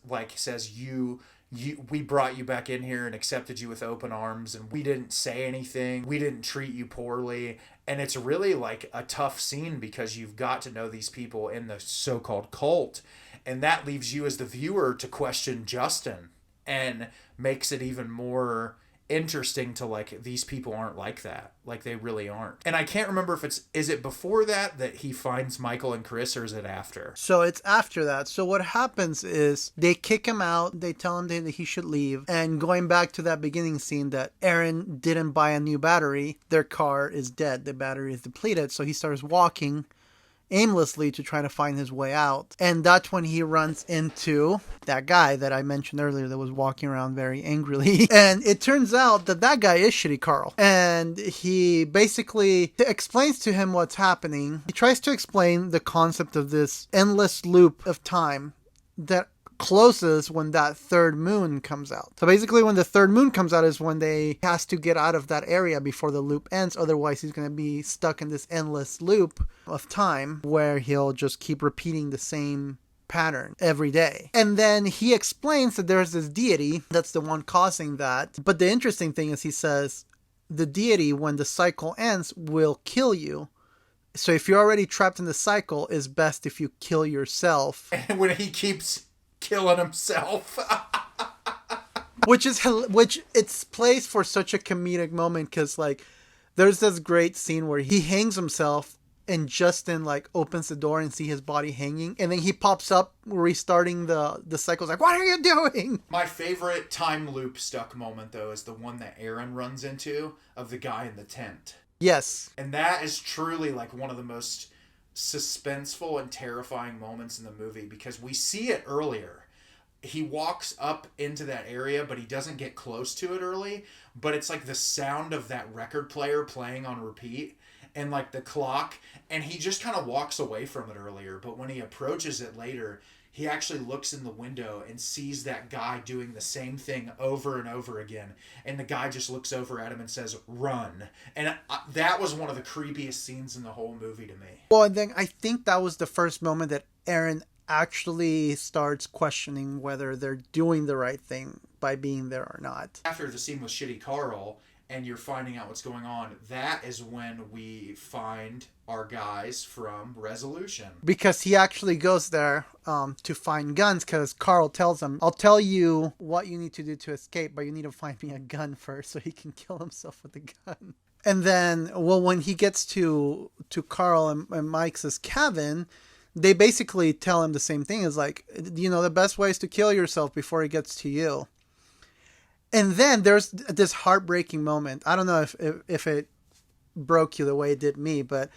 we brought you back in here and accepted you with open arms, and we didn't say anything. We didn't treat you poorly. And it's really like a tough scene because you've got to know these people in the so-called cult. And that leaves you as the viewer to question Justin and makes it even more interesting to like, these people aren't like that. Like they really aren't. And I can't remember if is it before that he finds Michael and Chris, or is it after? So it's after that. So what happens is they kick him out. They tell him that he should leave. And going back to that beginning scene that Aaron didn't buy a new battery, their car is dead. The battery is depleted. So he starts walking aimlessly to try to find his way out. And that's when he runs into that guy that I mentioned earlier that was walking around very angrily. And it turns out that guy is Shitty Carl. And he basically explains to him what's happening. He tries to explain the concept of this endless loop of time that closes when that third moon comes out. So basically when the third moon comes out is when he has to get out of that area before the loop ends. Otherwise he's going to be stuck in this endless loop of time where he'll just keep repeating the same pattern every day. And then he explains that there's this deity that's the one causing that. But the interesting thing is he says the deity, when the cycle ends, will kill you. So if you're already trapped in the cycle, it's best if you kill yourself. And when he keeps killing himself. which it's placed for such a comedic moment, because like there's this great scene where he hangs himself and Justin like opens the door and see his body hanging, and then he pops up restarting the cycle. Like, what are you doing? My favorite time loop stuck moment though is the one that Aaron runs into of the guy in the tent. Yes. And that is truly like one of the most suspenseful and terrifying moments in the movie, because we see it earlier. He walks up into that area, but he doesn't get close to it early. But it's like the sound of that record player playing on repeat and like the clock, and he just kind of walks away from it earlier. But when he approaches it later, he actually looks in the window and sees that guy doing the same thing over and over again. And the guy just looks over at him and says, "Run." And that was one of the creepiest scenes in the whole movie to me. Well, and then I think that was the first moment that Aaron actually starts questioning whether they're doing the right thing by being there or not. After the scene with Shitty Carl, and you're finding out what's going on, that is when we find our guys from Resolution. Because he actually goes there to find guns, because Carl tells him, I'll tell you what you need to do to escape, but you need to find me a gun first so he can kill himself with the gun. And then, well, when he gets to Carl and Mike's cabin, they basically tell him the same thing. It's like, the best way is to kill yourself before it gets to you. And then there's this heartbreaking moment. I don't know if it broke you the way it did me, but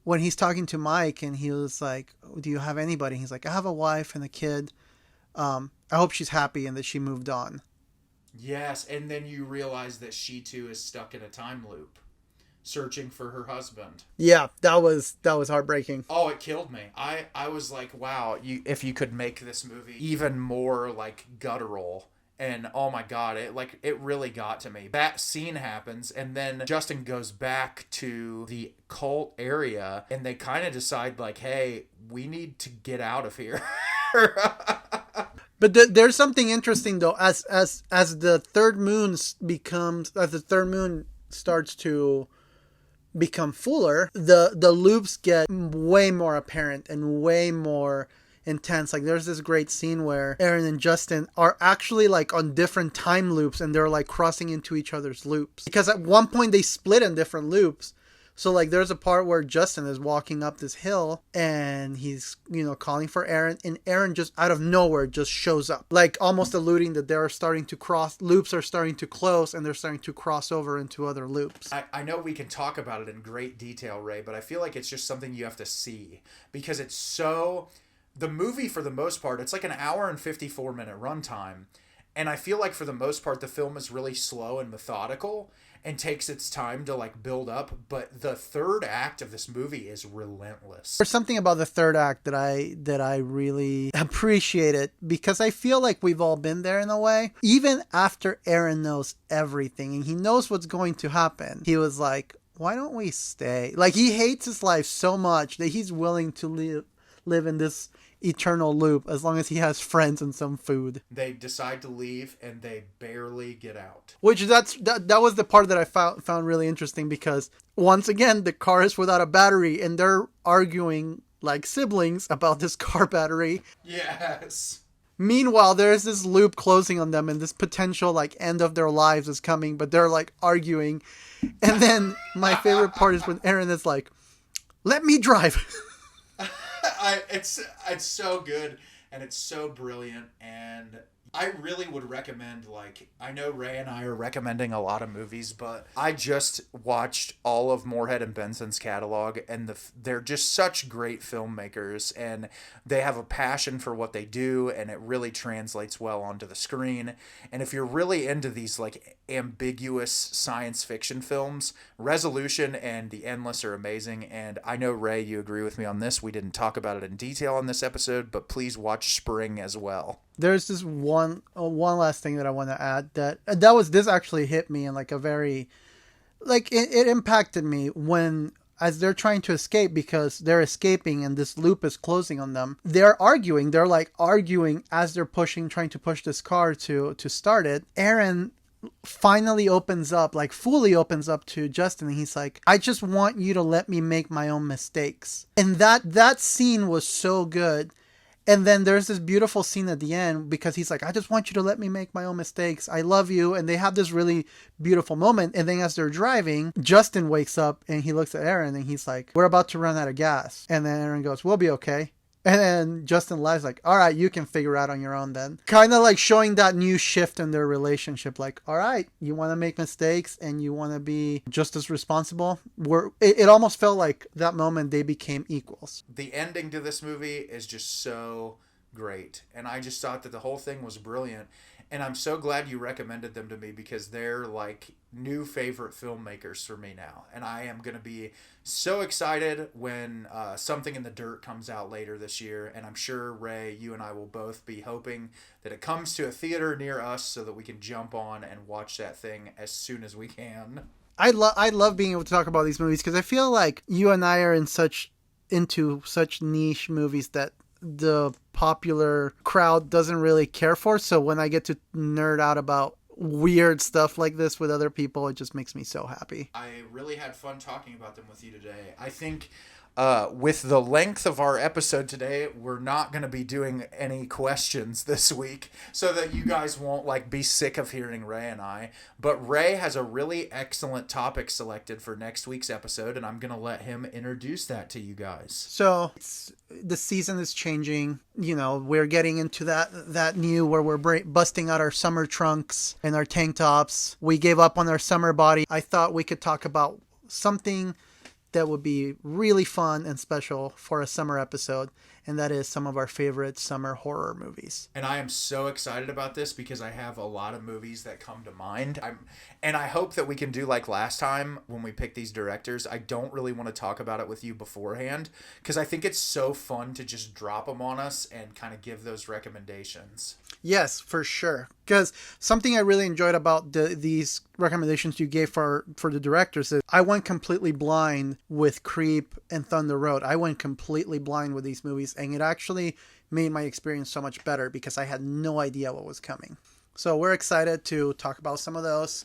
when he's talking to Mike and he was like, do you have anybody? He's like, I have a wife and a kid. I hope she's happy and that she moved on. Yes, and then you realize that she too is stuck in a time loop, searching for her husband. Yeah, that was heartbreaking. Oh, it killed me. I was like, wow, if you could make this movie even more like guttural. And oh my God, it really got to me. That scene happens, and then Justin goes back to the cult area, and they kind of decide like, hey, we need to get out of here. But there's something interesting though, as the third moon starts to become fuller, the loops get way more apparent and way more intense. Like there's this great scene where Aaron and Justin are actually like on different time loops, and they're like crossing into each other's loops, because at one point they split in different loops, So like there's a part where Justin is walking up this hill and he's, calling for Aaron, and Aaron just out of nowhere just shows up. Like almost alluding that loops are starting to close and they're starting to cross over into other loops. I know we can talk about it in great detail, Ray, but I feel like it's just something you have to see because it's so... The movie, for the most part, it's like an hour and 54-minute runtime. And I feel like for the most part, the film is really slow and methodical and takes its time to like build up. But the third act of this movie is relentless. There's something about the third act that I really appreciate it because I feel like we've all been there in a way. Even after Aaron knows everything and he knows what's going to happen, he was like, why don't we stay? Like he hates his life so much that he's willing to live in this eternal loop as long as he has friends and some food. They decide to leave and they barely get out. Which that was the part that I found really interesting because once again the car is without a battery and they're arguing like siblings about this car battery. Yes. Meanwhile, there's this loop closing on them and this potential like end of their lives is coming, but they're like arguing. And then my favorite part is when Aaron is like, let me drive. It's so good and it's so brilliant, and I really would recommend, like, I know Ray and I are recommending a lot of movies, but I just watched all of Moorhead and Benson's catalog, and they're just such great filmmakers, and they have a passion for what they do, and it really translates well onto the screen. And if you're really into these like ambiguous science fiction films, Resolution and The Endless are amazing. And I know, Ray, you agree with me on this. We didn't talk about it in detail on this episode, but please watch Spring as well. There's this one last thing that I want to add this actually hit me in like a very, like it impacted me when, as they're trying to escape because they're escaping and this loop is closing on them. They're arguing as they're trying to push this car to start it. Aaron finally fully opens up to Justin, and he's like, I just want you to let me make my own mistakes. And that scene was so good. And then there's this beautiful scene at the end because he's like, I just want you to let me make my own mistakes. I love you. And they have this really beautiful moment. And then as they're driving, Justin wakes up and he looks at Aaron and he's like, we're about to run out of gas. And then Aaron goes, we'll be okay. And then Justin laughs like, all right, you can figure out on your own then. Kind of like showing that new shift in their relationship. Like, all right, you want to make mistakes and you want to be just as responsible. It almost felt like that moment they became equals. The ending to this movie is just so great. And I just thought that the whole thing was brilliant. And I'm so glad you recommended them to me because they're like new favorite filmmakers for me now. And I am going to be so excited when Something in the Dirt comes out later this year. And I'm sure, Ray, you and I will both be hoping that it comes to a theater near us so that we can jump on and watch that thing as soon as we can. I love being able to talk about these movies because I feel like you and I are into such niche movies that the popular crowd doesn't really care for. So when I get to nerd out about weird stuff like this with other people, it just makes me so happy. I really had fun talking about them with you today. I think with the length of our episode today, we're not going to be doing any questions this week so that you guys won't like be sick of hearing Ray and I. But Ray has a really excellent topic selected for next week's episode, and I'm going to let him introduce that to you guys. So the season is changing. You know, we're getting into that new where we're busting out our summer trunks and our tank tops. We gave up on our summer body. I thought we could talk about something that would be really fun and special for a summer episode, and that is some of our favorite summer horror movies. And I am so excited about this because I have a lot of movies that come to mind. And I hope that we can do like last time when we picked these directors. I don't really want to talk about it with you beforehand because I think it's so fun to just drop them on us and kind of give those recommendations. Yes, for sure. Because something I really enjoyed about these recommendations you gave for the directors is I went completely blind with Creep and Thunder Road. I went completely blind with these movies, and it actually made my experience so much better because I had no idea what was coming. So we're excited to talk about some of those,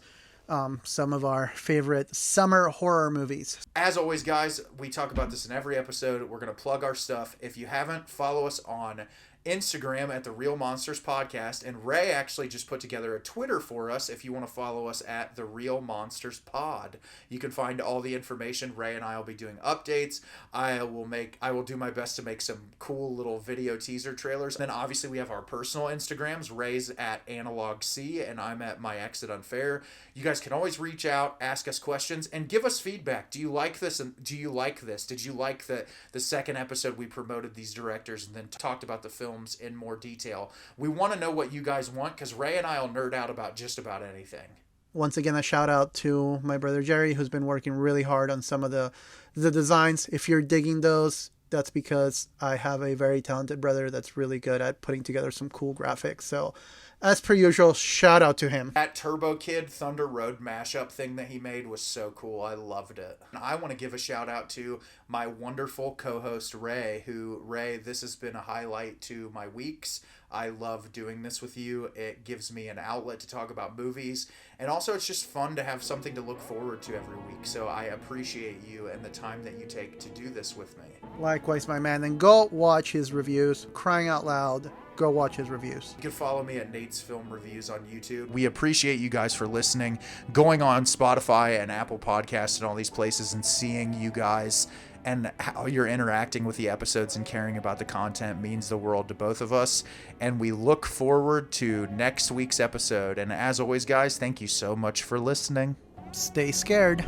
some of our favorite summer horror movies. As always, guys, we talk about this in every episode. We're going to plug our stuff. If you haven't, follow us on Instagram at The Real Monsters Podcast, and Ray actually just put together a Twitter for us if you want to follow us at The Real Monsters Pod. You can find all the information. Ray and I will be doing updates. I will do my best to make some cool little video teaser trailers. And then obviously we have our personal Instagrams. Ray's at AnalogC, and I'm at My Exit Unfair. You guys can always reach out, ask us questions, and give us feedback. Do you like this? And do you like this? Did you like the second episode we promoted these directors and then talked about the films in more detail? We want to know what you guys want, because Ray and I will nerd out about just about anything. Once again, a shout out to my brother Jerry, who's been working really hard on some of the designs. If you're digging those, that's because I have a very talented brother that's really good at putting together some cool graphics. So as per usual, shout out to him. That Turbo Kid Thunder Road mashup thing that he made was so cool. I loved it. And I want to give a shout out to my wonderful co-host Ray, Ray, this has been a highlight to my weeks. I love doing this with you. It gives me an outlet to talk about movies. And also it's just fun to have something to look forward to every week. So I appreciate you and the time that you take to do this with me. Likewise, my man. And go watch his reviews. Crying out loud. Go watch his reviews. You can follow me at Nate's Film Reviews on YouTube. We appreciate you guys for listening, going on Spotify and Apple Podcasts and all these places and seeing you guys and how you're interacting with the episodes and caring about the content means the world to both of us. And we look forward to next week's episode. And as always, guys, thank you so much for listening. Stay scared.